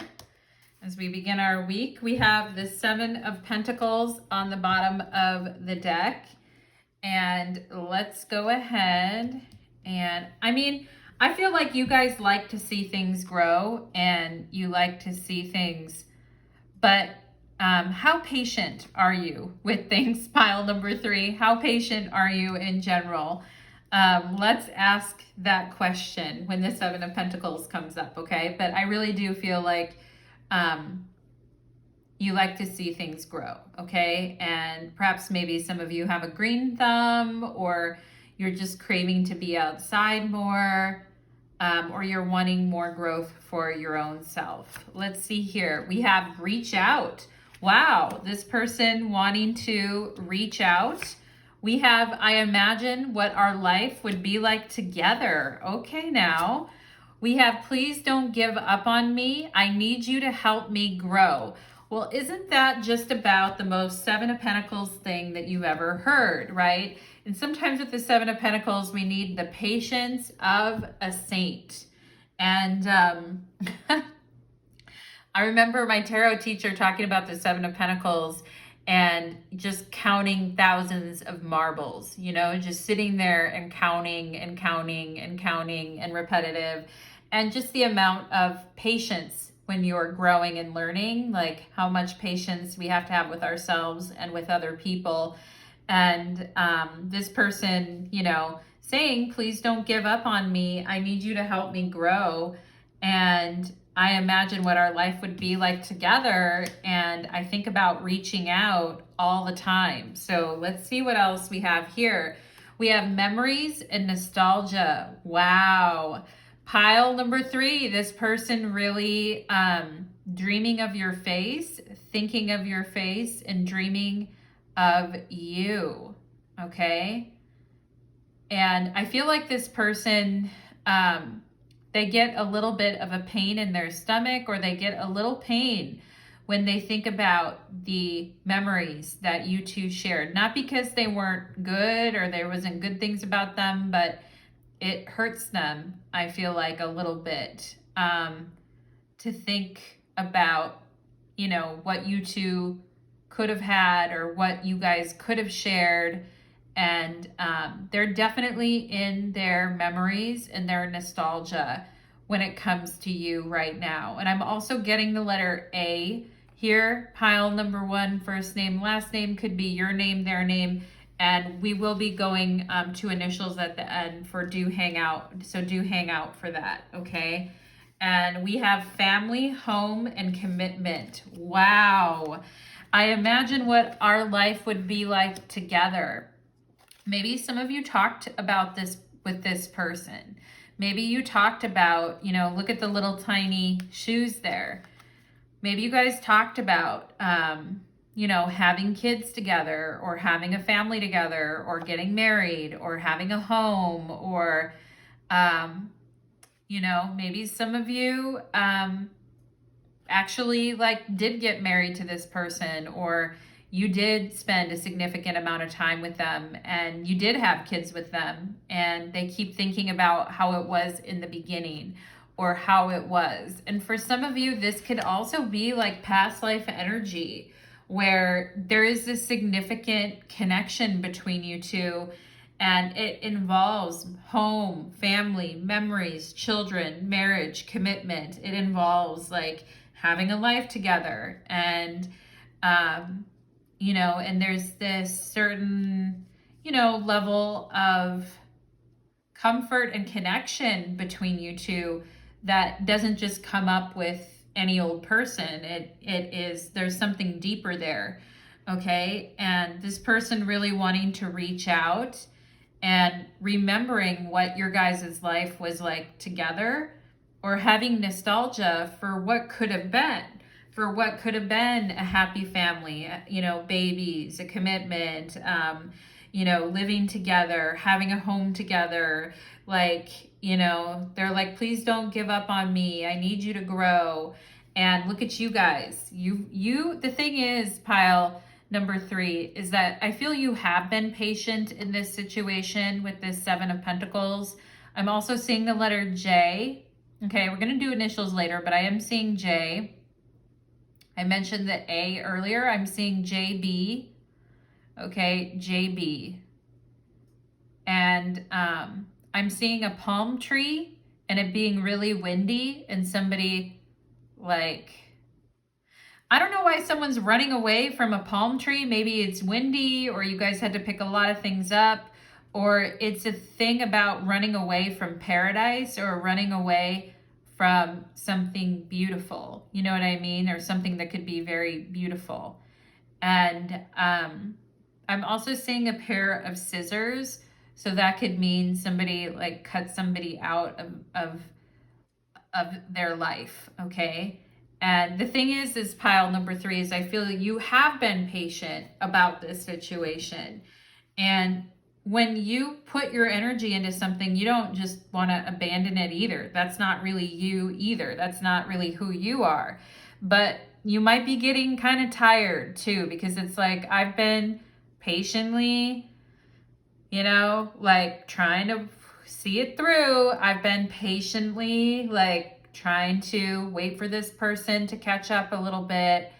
S1: As we begin our week, we have the Seven of Pentacles on the bottom of the deck. And let's go ahead and, I feel like you guys like to see things grow and you like to see things, but how patient are you with things? Pile number 3, how patient are you in general? Let's ask that question when the Seven of Pentacles comes up, okay? But I really do feel like you like to see things grow, okay? And perhaps maybe some of you have a green thumb, or you're just craving to be outside more, or you're wanting more growth for your own self. Let's see here. We have reach out. Wow, this person wanting to reach out. We have, I imagine what our life would be like together. Okay, now. We have, please don't give up on me. I need you to help me grow. Well, isn't that just about the most Seven of Pentacles thing that you've ever heard, right? And sometimes with the Seven of Pentacles, we need the patience of a saint. And I remember my tarot teacher talking about the Seven of Pentacles and just counting thousands of marbles, you know, just sitting there and counting and counting and counting and repetitive. And just the amount of patience when you're growing and learning, like how much patience we have to have with ourselves and with other people. And this person, you know, saying, please don't give up on me. I need you to help me grow. And I imagine what our life would be like together. And I think about reaching out all the time. So let's see what else we have here. We have memories and nostalgia. Wow. Pile number 3, this person really dreaming of your face, thinking of your face, and dreaming of you, okay? And I feel like this person, they get a little bit of a pain in their stomach, or they get a little pain when they think about the memories that you two shared. Not because they weren't good or there wasn't good things about them, but it hurts them, I feel like, a little bit to think about, you know, what you two could have had or what you guys could have shared. And they're definitely in their memories and their nostalgia when it comes to you right now. And I'm also getting the letter A here. Pile number 1, first name, last name, could be your name, their name. And we will be going to initials at the end for do hang out. So do hang out for that, okay? And we have family, home, and commitment. Wow. I imagine what our life would be like together. Maybe some of you talked about this with this person. Maybe you talked about, you know, look at the little tiny shoes there. Maybe you guys talked about, you know, having kids together, or having a family together, or getting married, or having a home, or, you know, maybe some of you actually like did get married to this person, or you did spend a significant amount of time with them and you did have kids with them, and they keep thinking about how it was in the beginning or how it was. And for some of you, this could also be like past life energy, where there is this significant connection between you two, and it involves home, family, memories, children, marriage, commitment. It involves like having a life together, and you know, and there's this certain, you know, level of comfort and connection between you two that doesn't just come up with any old person. It is, there's something deeper there, okay? And this person really wanting to reach out and remembering what your guys' life was like together, or having nostalgia for what could have been, a happy family, you know, babies, a commitment, you know, living together, having a home together. Like, you know, they're like, please don't give up on me. I need you to grow. And look at you guys. The thing is, pile number 3, is that I feel you have been patient in this situation with this 7 of Pentacles. I'm also seeing the letter J. Okay, we're going to do initials later, but I am seeing J. I mentioned the A earlier. I'm seeing JB. Okay, JB. And I'm seeing a palm tree and it being really windy and somebody like, I don't know why someone's running away from a palm tree. Maybe it's windy or you guys had to pick a lot of things up, or it's a thing about running away from paradise or running away from something beautiful. You know what I mean? Or something that could be very beautiful. And I'm also seeing a pair of scissors. So that could mean somebody like cut somebody out of their life, okay? And the thing is pile number 3 is I feel that you have been patient about this situation. And when you put your energy into something, you don't just want to abandon it either. That's not really you either. That's not really who you are. But you might be getting kind of tired too, because it's like I've been patiently, like trying to see it through. I've been patiently like trying to wait for this person to catch up a little bit.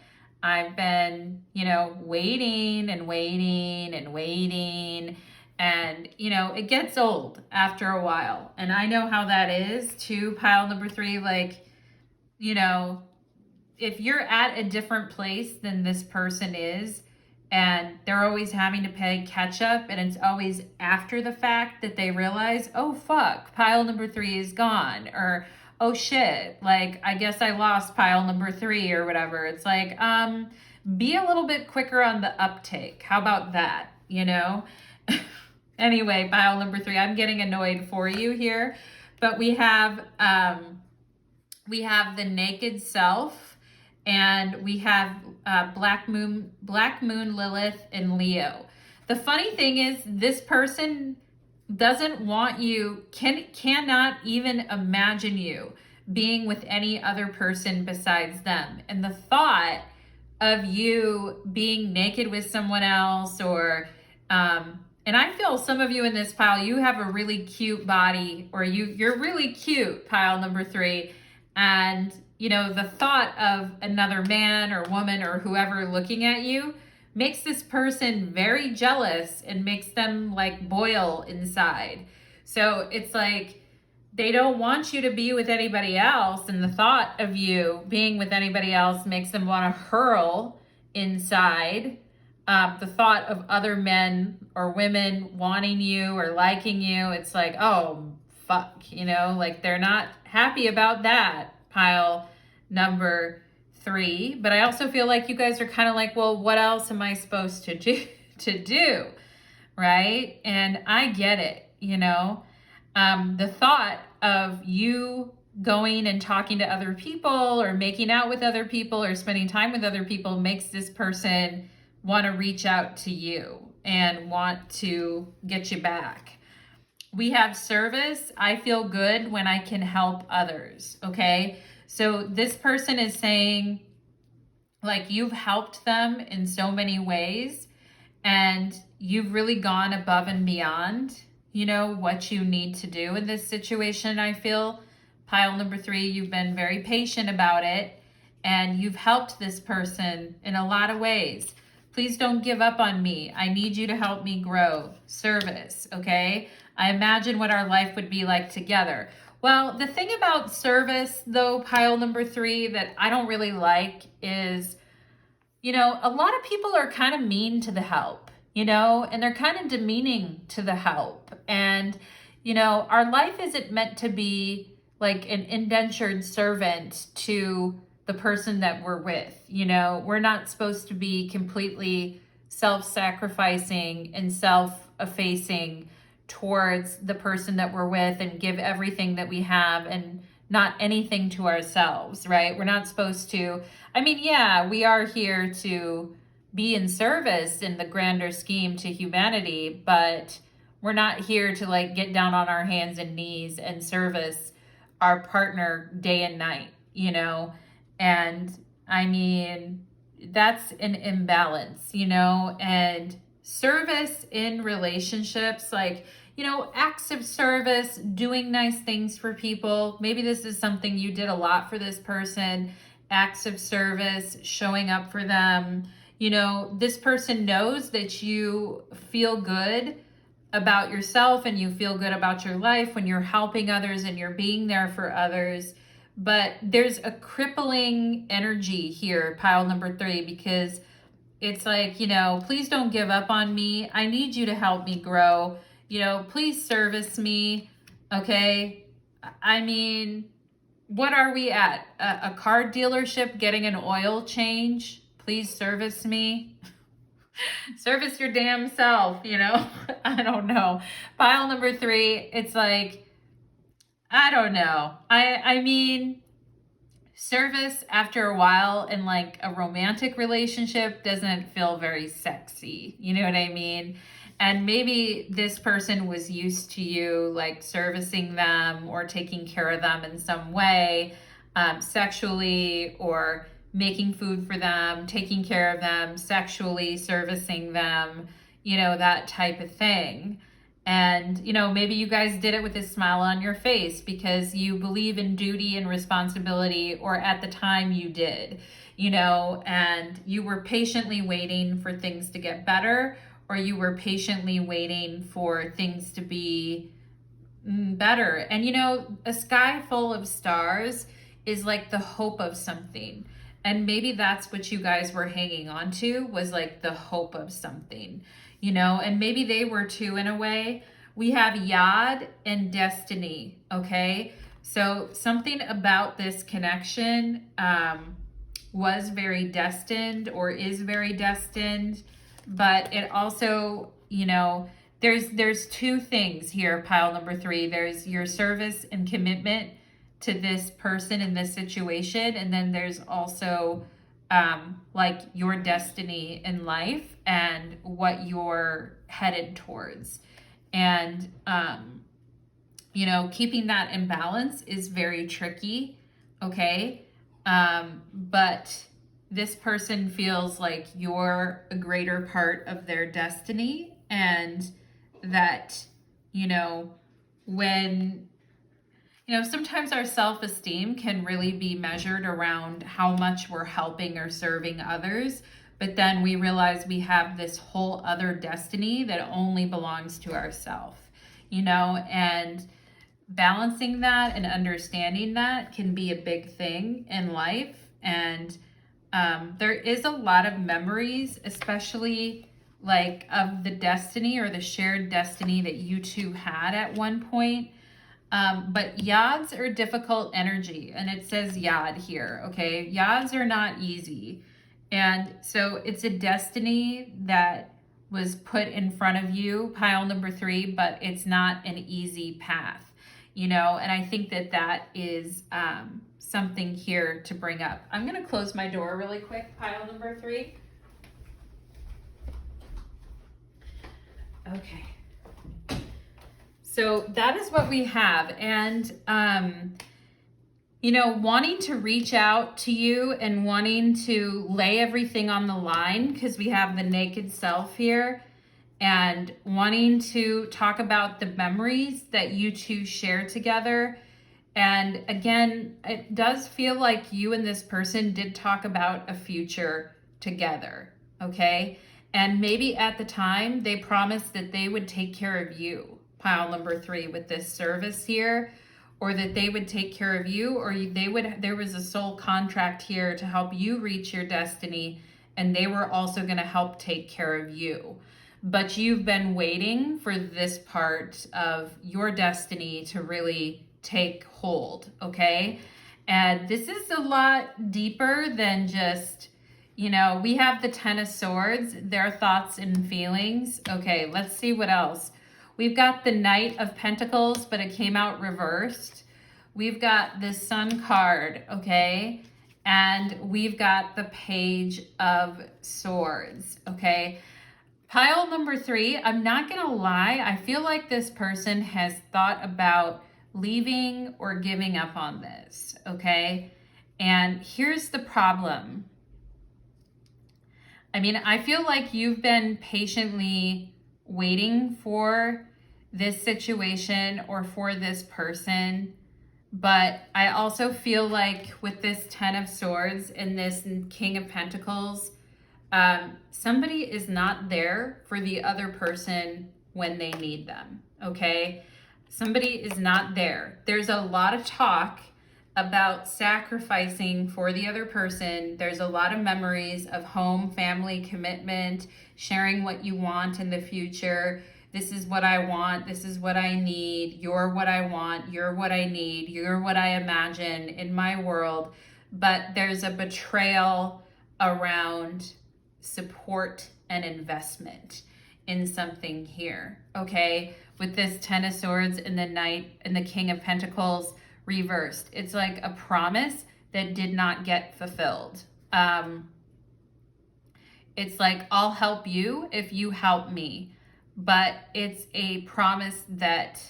S1: I've been, waiting and waiting and waiting. And, it gets old after a while. And I know how that is too, pile number 3. Like, if you're at a different place than this person is, and they're always having to play catch up, and it's always after the fact that they realize, oh fuck, pile number 3 is gone, or oh shit, like I guess I lost pile number 3 or whatever. It's like, be a little bit quicker on the uptake. How about that? Anyway, pile number 3, I'm getting annoyed for you here, but we have the naked self. And we have Black Moon Lilith in Leo. The funny thing is this person doesn't want you, cannot even imagine you being with any other person besides them. And the thought of you being naked with someone else, or and I feel some of you in this pile, you have a really cute body, or you're really cute, pile number 3. And the thought of another man or woman or whoever looking at you makes this person very jealous and makes them like boil inside. So it's like they don't want you to be with anybody else, and the thought of you being with anybody else makes them want to hurl inside. The thought of other men or women wanting you or liking you, it's like, oh fuck, like they're not happy about that, pile number 3. But I also feel like you guys are kind of like, well, what else am I supposed to do, right? And I get it. The thought of you going and talking to other people or making out with other people or spending time with other people makes this person want to reach out to you and want to get you back. We have service. I feel good when I can help others. Okay. So this person is saying, like, you've helped them in so many ways and you've really gone above and beyond, what you need to do in this situation. I feel pile number 3, you've been very patient about it and you've helped this person in a lot of ways. Please don't give up on me. I need you to help me grow. Service. Okay. I imagine what our life would be like together. Well, the thing about service, though, pile number 3, that I don't really like is, a lot of people are kind of mean to the help, and they're kind of demeaning to the help. And, our life isn't meant to be like an indentured servant to the person that we're with. We're not supposed to be completely self-sacrificing and self-effacing towards the person that we're with and give everything that we have and not anything to ourselves, right? We're not supposed to, yeah, we are here to be in service in the grander scheme to humanity, but we're not here to like get down on our hands and knees and service our partner day and night, and that's an imbalance, and service in relationships, like, acts of service, doing nice things for people. Maybe this is something you did a lot for this person. Acts of service, showing up for them. This person knows that you feel good about yourself and you feel good about your life when you're helping others and you're being there for others. But there's a crippling energy here, pile number 3, because it's like, please don't give up on me. I need you to help me grow. Please service me. Okay. I mean, what are we at? A car dealership getting an oil change? Please service me. Service your damn self, I don't know. Pile number 3, it's like, I don't know. I mean, service after a while in like a romantic relationship doesn't feel very sexy. You know what I mean? And maybe this person was used to you like servicing them or taking care of them in some way, sexually, or making food for them, taking care of them, sexually servicing them, that type of thing. And, maybe you guys did it with a smile on your face because you believe in duty and responsibility, or at the time you did, and you were patiently waiting for things to get better, or you were patiently waiting for things to be better. And, a sky full of stars is like the hope of something. And maybe that's what you guys were hanging on to, was like the hope of something. And maybe they were too in a way. We have Yad and destiny, okay? So something about this connection was very destined or is very destined, but it also, there's 2 things here, pile number 3. There's your service and commitment to this person in this situation, and then there's also like your destiny in life and what you're headed towards. And keeping that in balance is very tricky, okay? But this person feels like you're a greater part of their destiny, and that when sometimes our self-esteem can really be measured around how much we're helping or serving others, but then we realize we have this whole other destiny that only belongs to ourselves, and balancing that and understanding that can be a big thing in life. And there is a lot of memories, especially like of the destiny or the shared destiny that you two had at one point. But yads are difficult energy, and it says yad here, okay? Yads are not easy. And so it's a destiny that was put in front of you, pile number 3, but it's not an easy path, and I think that is something here to bring up. I'm going to close my door really quick, pile number 3. Okay. So that is what we have. And, wanting to reach out to you and wanting to lay everything on the line, because we have the naked self here, and wanting to talk about the memories that you two share together. And again, it does feel like you and this person did talk about a future together, okay? And maybe at the time they promised that they would take care of you, pile number 3, with this service here, or that they would take care of you, or there was a soul contract here to help you reach your destiny, and they were also going to help take care of you. But you've been waiting for this part of your destiny to really take hold, okay? And this is a lot deeper than just, we have the 10 of Swords, their thoughts and feelings. Okay, let's see what else. We've got the Knight of Pentacles, but it came out reversed. We've got the Sun card, okay? And we've got the Page of Swords, okay? Pile number 3, I'm not gonna lie, I feel like this person has thought about leaving or giving up on this, okay? And here's the problem. I mean, I feel like you've been patiently waiting for this situation or for this person. But I also feel like with this Ten of Swords and this King of Pentacles, somebody is not there for the other person when they need them, okay? Somebody is not there. There's a lot of talk about sacrificing for the other person. There's a lot of memories of home, family, commitment, sharing what you want in the future. This is what I want. This is what I need. You're what I want. You're what I need. You're what I imagine in my world. But there's a betrayal around support and investment in something here, okay? With this Ten of Swords and the Knight and the King of Pentacles reversed. It's like a promise that did not get fulfilled. It's like, I'll help you if you help me, but it's a promise that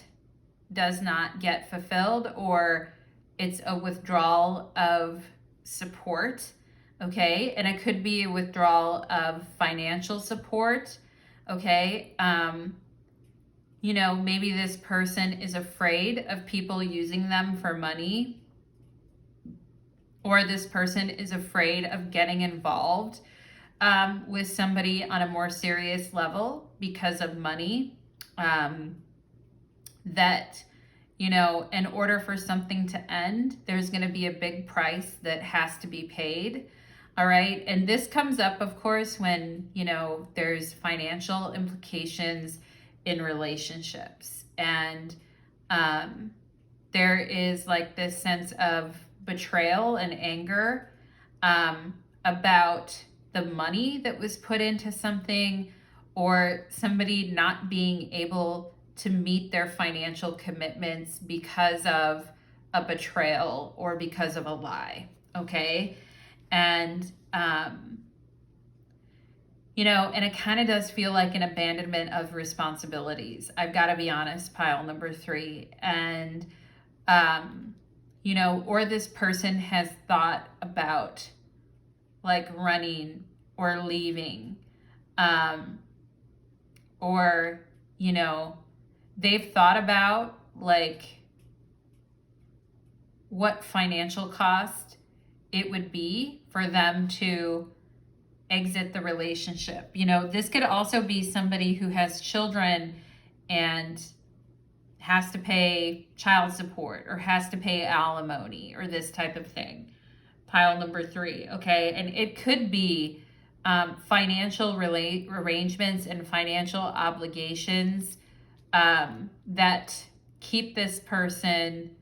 S1: does not get fulfilled, or it's a withdrawal of support, okay? And it could be a withdrawal of financial support, okay? You know, maybe this person is afraid of people using them for money, or this person is afraid of getting involved with somebody on a more serious level because of money. That, you know, in order for something to end, there's going to be a big price that has to be paid. All right. And this comes up, of course, when, you know, there's financial implications in relationships. And there is like this sense of betrayal and anger about the money that was put into something, or somebody not being able to meet their financial commitments because of a betrayal or because of a lie, okay? And, you know, and it kind of does feel like an abandonment of responsibilities. I've got to be honest, pile number 3. And, you know, or this person has thought about like running or leaving, or, you know, they've thought about like what financial cost it would be for them to exit the relationship. You know, this could also be somebody who has children and has to pay child support or has to pay alimony or this type of thing. Pile number 3, okay? And it could be financial arrangements and financial obligations that keep this person,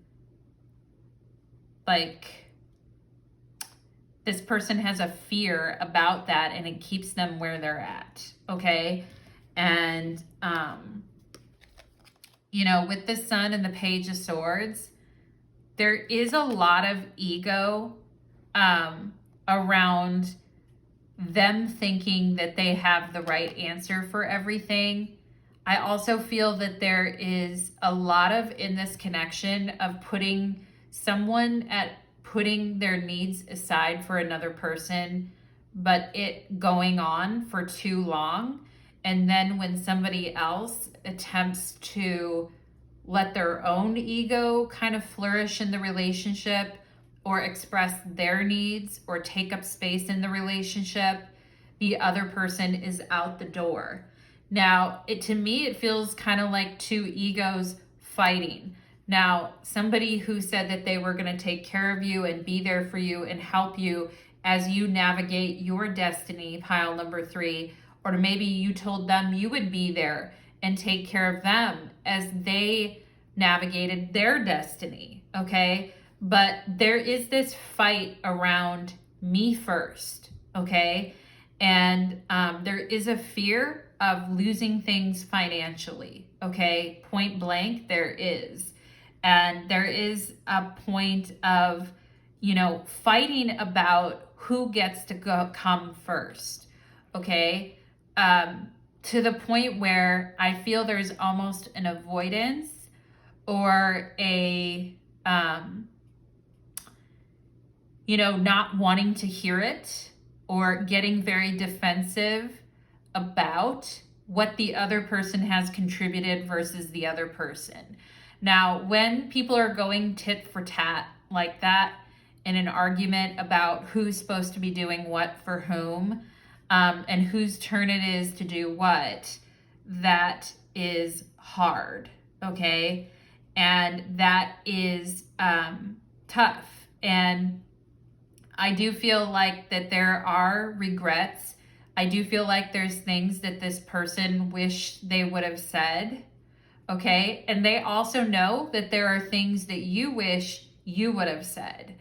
S1: like, this person has a fear about that and it keeps them where they're at, okay? And, you know, with the Sun and the Page of Swords, there is a lot of ego around them thinking that they have the right answer for everything. I also feel that there is a lot of, in this connection, of putting their needs aside for another person, but it going on for too long. And then when somebody else attempts to let their own ego kind of flourish in the relationship, or express their needs or take up space in the relationship, the other person is out the door. Now, to me, it feels kind of like two egos fighting. Now, somebody who said that they were going to take care of you and be there for you and help you as you navigate your destiny, pile number 3, or maybe you told them you would be there and take care of them as they navigated their destiny, okay? But there is this fight around me first, okay? And there is a fear of losing things financially, okay? Point blank, there is. And there is a point of, you know, fighting about who gets to come first, okay? To the point where I feel there's almost an avoidance or a, you know, not wanting to hear it or getting very defensive about what the other person has contributed versus the other person. Now, when people are going tit for tat like that in an argument about who's supposed to be doing what for whom, and whose turn it is to do what, that is hard, okay? And that is tough. And I do feel like that there are regrets. I do feel like there's things that this person wish they would have said, okay? And they also know that there are things that you wish you would have said.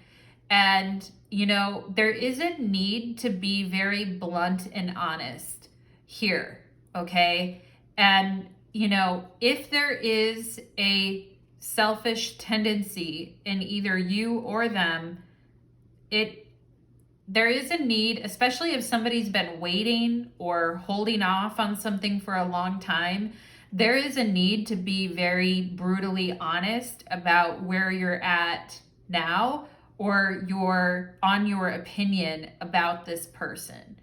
S1: And, you know, there is a need to be very blunt and honest here, okay? And, you know, if there is a selfish tendency in either you or them, there is a need, especially if somebody's been waiting or holding off on something for a long time, there is a need to be very brutally honest about where you're at now, or your opinion about this person.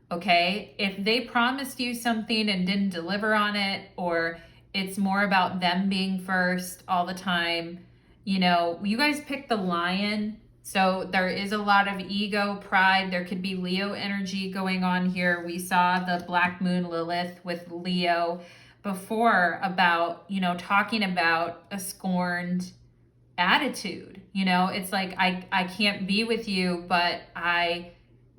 S1: Okay? If they promised you something and didn't deliver on it, or it's more about them being first all the time, you know, you guys picked the Lion. So there is a lot of ego, pride. There could be Leo energy going on here. We saw the Black Moon Lilith with Leo before about, you know, talking about a scorned attitude. You know, it's like, I can't be with you, but I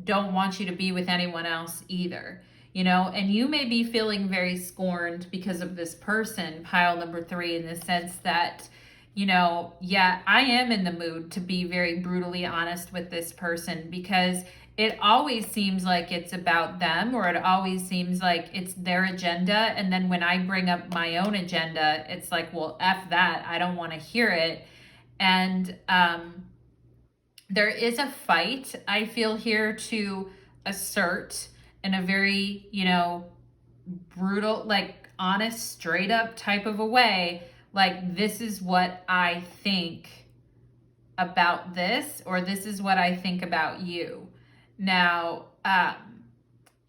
S1: don't want you to be with anyone else either. You know, and you may be feeling very scorned because of this person, pile number 3, in the sense that, you know, yeah, I am in the mood to be very brutally honest with this person, because it always seems like it's about them, or it always seems like it's their agenda. And then when I bring up my own agenda, it's like, well, F that. I don't want to hear it. And there is a fight, I feel, here to assert in a very, you know, brutal, like honest, straight up type of a way. Like, this is what I think about this, or this is what I think about you. Now,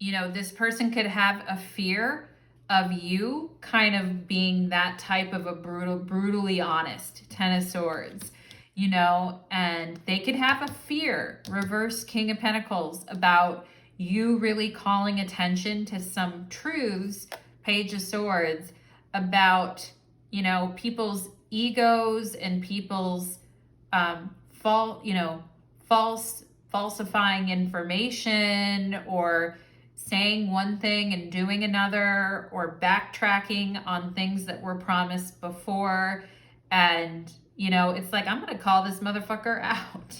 S1: you know, this person could have a fear of you kind of being that type of a brutally honest 10 of Swords, you know, and they could have a fear, reverse King of Pentacles, about you really calling attention to some truths, Page of Swords, about, you know, people's egos and people's falsifying information, or saying one thing and doing another, or backtracking on things that were promised before. And, you know, it's like, I'm going to call this motherfucker out.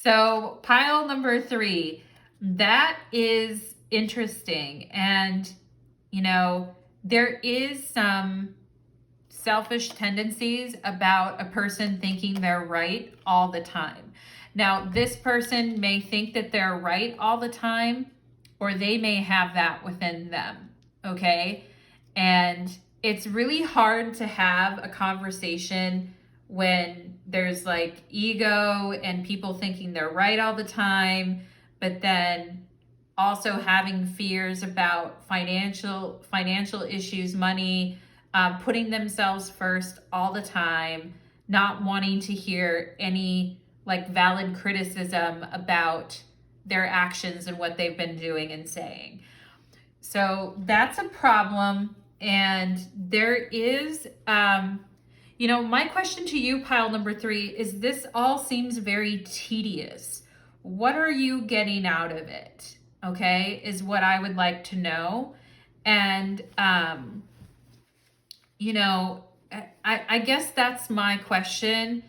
S1: So pile number 3, that is interesting. And, you know, there is some selfish tendencies about a person thinking they're right all the time. Now, this person may think that they're right all the time, or they may have that within them, okay? And it's really hard to have a conversation when there's like ego and people thinking they're right all the time, but then also having fears about financial issues, money, putting themselves first all the time, not wanting to hear any like valid criticism about their actions and what they've been doing and saying. So that's a problem. And there is, you know, my question to you, pile number 3, is this all seems very tedious. What are you getting out of it? Okay, is what I would like to know. And, you know, I guess that's my question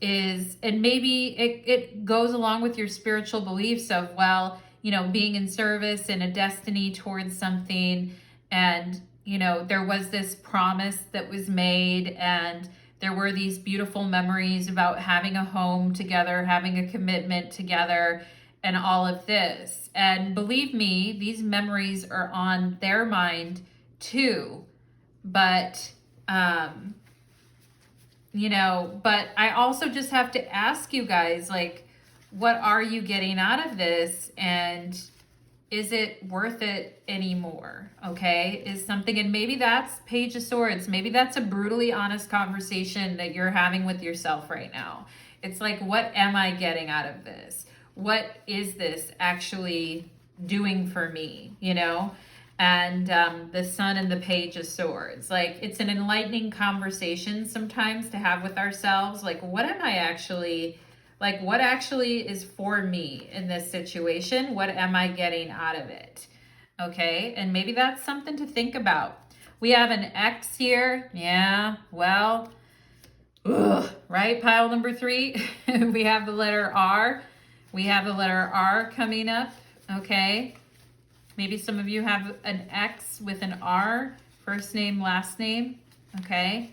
S1: is, and maybe it goes along with your spiritual beliefs of, well, you know, being in service and a destiny towards something. And, you know, there was this promise that was made, and there were these beautiful memories about having a home together, having a commitment together, and all of this. And believe me, these memories are on their mind too. But, you know, but I also just have to ask you guys, like, what are you getting out of this? And, is it worth it anymore? Okay, is something, and maybe that's Page of Swords. Maybe that's a brutally honest conversation that you're having with yourself right now. It's like, what am I getting out of this? What is this actually doing for me? You know? And the Sun and the Page of Swords. Like, it's an enlightening conversation sometimes to have with ourselves. Like, what am I actually, like, what actually is for me in this situation? What am I getting out of it? Okay, and maybe that's something to think about. We have an X here. Yeah, well, ugh, right? Pile number 3. We have the letter R. We have the letter R coming up. Okay. Maybe some of you have an X with an R, first name, last name, okay?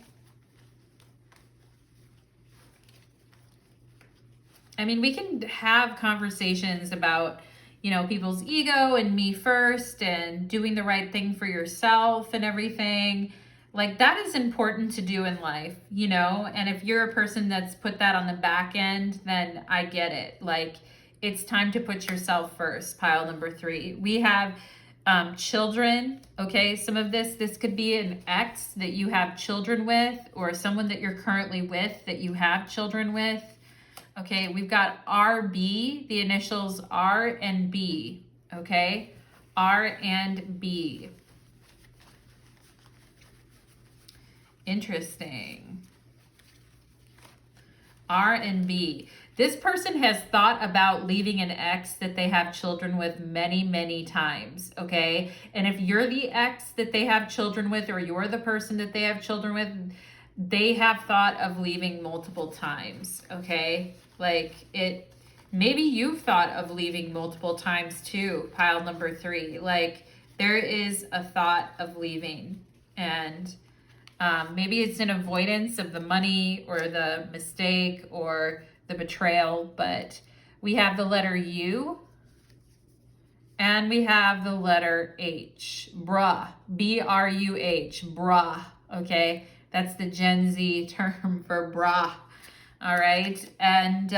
S1: I mean, we can have conversations about, you know, people's ego and me first and doing the right thing for yourself and everything. Like, that is important to do in life, you know? And if you're a person that's put that on the back end, then I get it. Like, it's time to put yourself first, pile number 3. We have children, okay? Some of this could be an ex that you have children with, or someone that you're currently with that you have children with. Okay, we've got RB, the initials R and B, okay? R and B. Interesting. R and B. This person has thought about leaving an ex that they have children with many, many times, okay? And if you're the ex that they have children with, or you're the person that they have children with, they have thought of leaving multiple times, okay? Like, it, maybe you've thought of leaving multiple times too, pile number 3. Like, there is a thought of leaving, and maybe it's an avoidance of the money or the mistake or the betrayal, but we have the letter U and we have the letter H, bruh, B-R-U-H, bruh, okay? That's the Gen Z term for bruh, all right? And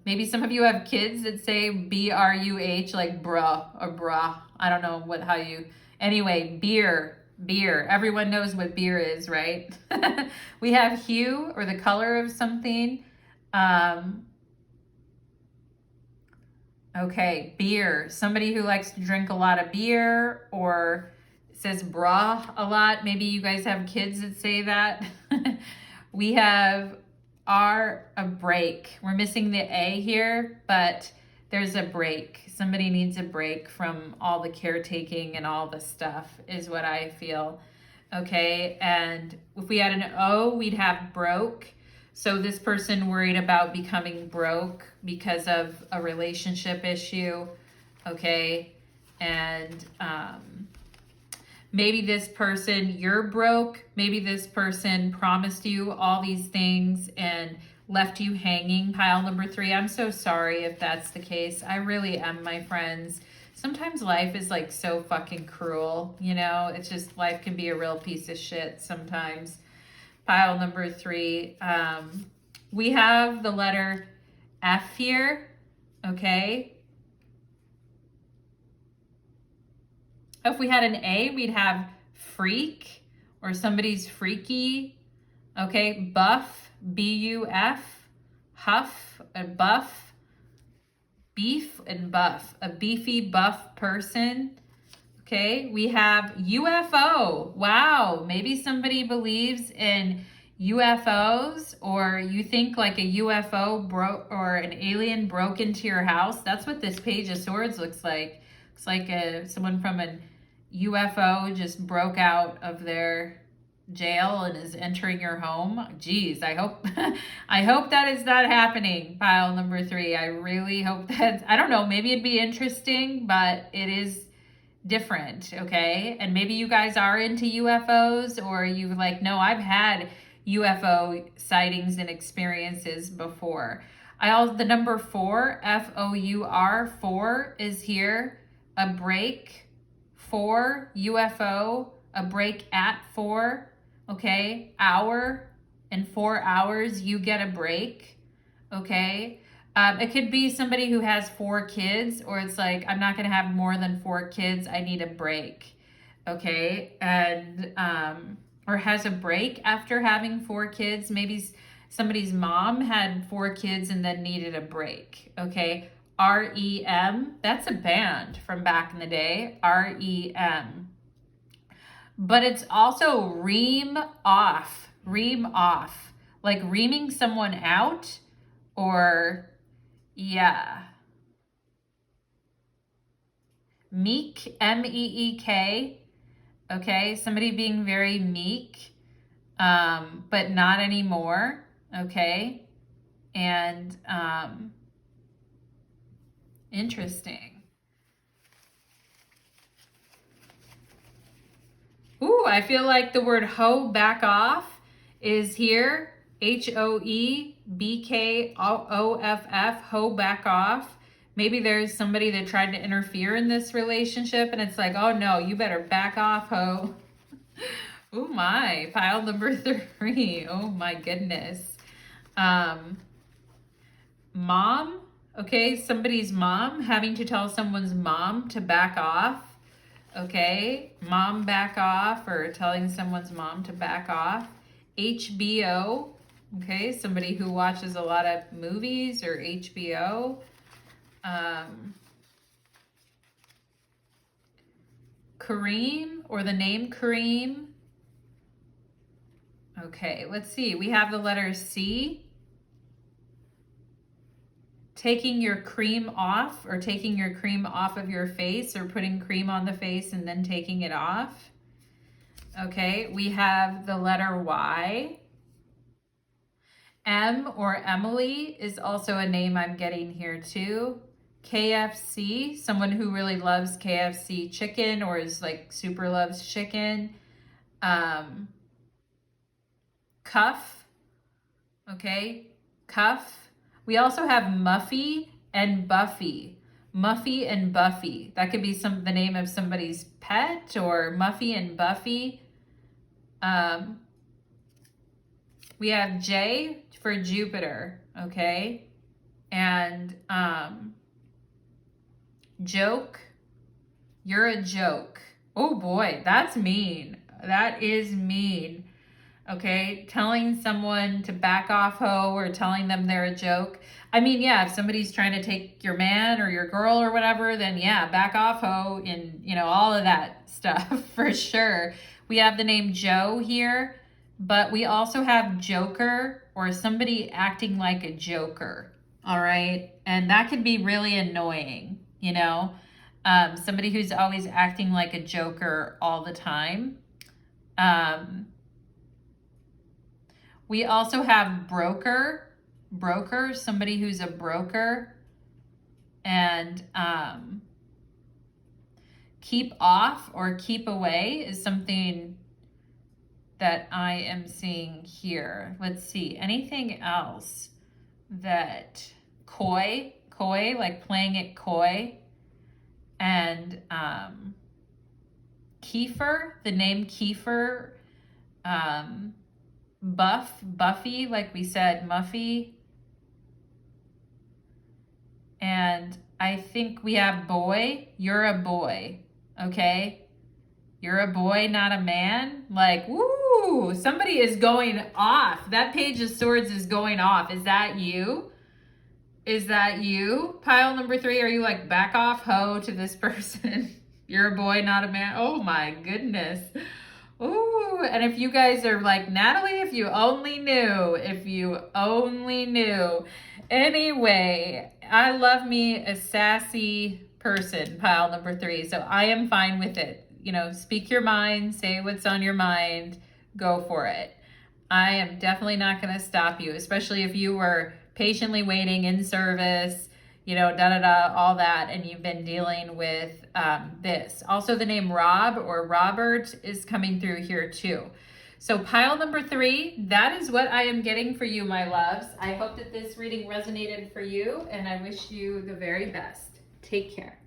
S1: maybe some of you have kids that say B-R-U-H, like bruh or bruh. I don't know how you, anyway, beer. Everyone knows what beer is, right? We have hue, or the color of something. Okay, beer. Somebody who likes to drink a lot of beer, or says brah a lot. Maybe you guys have kids that say that. We have R, a break. We're missing the A here, but there's a break. Somebody needs a break from all the caretaking and all the stuff, is what I feel. Okay, and if we had an O, we'd have broke. So this person worried about becoming broke because of a relationship issue. Okay, and maybe this person, you're broke. Maybe this person promised you all these things and left you hanging, pile number 3. I'm so sorry if that's the case. I really am, my friends. Sometimes life is like so fucking cruel, you know? It's just, life can be a real piece of shit sometimes. Pile number 3. We have the letter F here, okay? If we had an A, we'd have freak, or somebody's freaky, okay? Buff, B-U-F, huff, and buff, beef and buff, a beefy buff person. Okay, we have UFO. Wow, maybe somebody believes in UFOs, or you think like a UFO broke, or an alien broke into your house. That's what this Page of Swords looks like. Looks like someone from a UFO just broke out of their jail and is entering your home. Geez, I hope I hope that is not happening, pile number 3. I really hope that, I don't know, maybe it'd be interesting, but it is different, okay? And maybe you guys are into UFOs, or you like, no, I've had UFO sightings and experiences before. The number 4, F-O-U-R, 4 is here. A break, 4, UFO, a break at 4, okay? Hour, in 4 hours you get a break, okay? It could be somebody who has 4 kids, or it's like, I'm not going to have more than 4 kids. I need a break. Okay. And, or has a break after having 4 kids. Maybe somebody's mom had 4 kids and then needed a break. Okay. REM, that's a band from back in the day. REM. But it's also ream off. Ream off. Like reaming someone out, or yeah. Meek, M-E-E-K. Okay, somebody being very meek, but not anymore. Okay, and interesting. Ooh, I feel like the word hoe, back off, is here. HOEBKOOFF, hoe, back off. Maybe there's somebody that tried to interfere in this relationship and it's like, oh no, you better back off, hoe. Oh my, pile number 3. Oh my goodness. Mom, okay, somebody's mom, having to tell someone's mom to back off. Okay, mom, back off, or telling someone's mom to back off. HBO, okay, somebody who watches a lot of movies or HBO. Kareem, or the name Kareem. Okay, let's see. We have the letter C. Taking your cream off, or taking your cream off of your face, or putting cream on the face and then taking it off. Okay, we have the letter Y. M, or Emily, is also a name I'm getting here too. KFC, someone who really loves KFC chicken, or is like super loves chicken. Cuff, okay, cuff. We also have Muffy and Buffy. Muffy and Buffy. That could be the name of somebody's pet, or Muffy and Buffy. We have J for Jupiter, okay? And joke. You're a joke. Oh boy, that's mean. That is mean. Okay, telling someone to back off, hoe, or telling them they're a joke. I mean, yeah, if somebody's trying to take your man or your girl or whatever, then yeah, back off, hoe, and you know, all of that stuff for sure. We have the name Joe here, but we also have joker, or somebody acting like a joker. All right, and that can be really annoying, you know, somebody who's always acting like a joker all the time. We also have broker, somebody who's a broker. And keep off, or keep away, is something that I am seeing here. Let's see, anything else that coy, like playing it coy. And Kiefer, the name Kiefer, Buffy, like we said, Muffy. And I think we have boy. You're a boy, okay? You're a boy, not a man. Like, woo, somebody is going off. That Page of Swords is going off. Is that you? Is that you? Pile number 3, are you like, back off, hoe, to this person? You're a boy, not a man. Oh my goodness. Ooh, and if you guys are like, Natalie, if you only knew, Anyway, I love me a sassy person, pile number 3. So I am fine with it. You know, speak your mind, say what's on your mind, go for it. I am definitely not going to stop you, especially if you were patiently waiting in service, you know, all that, and you've been dealing with this. Also, the name Rob or Robert is coming through here too. So pile number 3, that is what I am getting for you, my loves. I hope that this reading resonated for you, and I wish you the very best. Take care.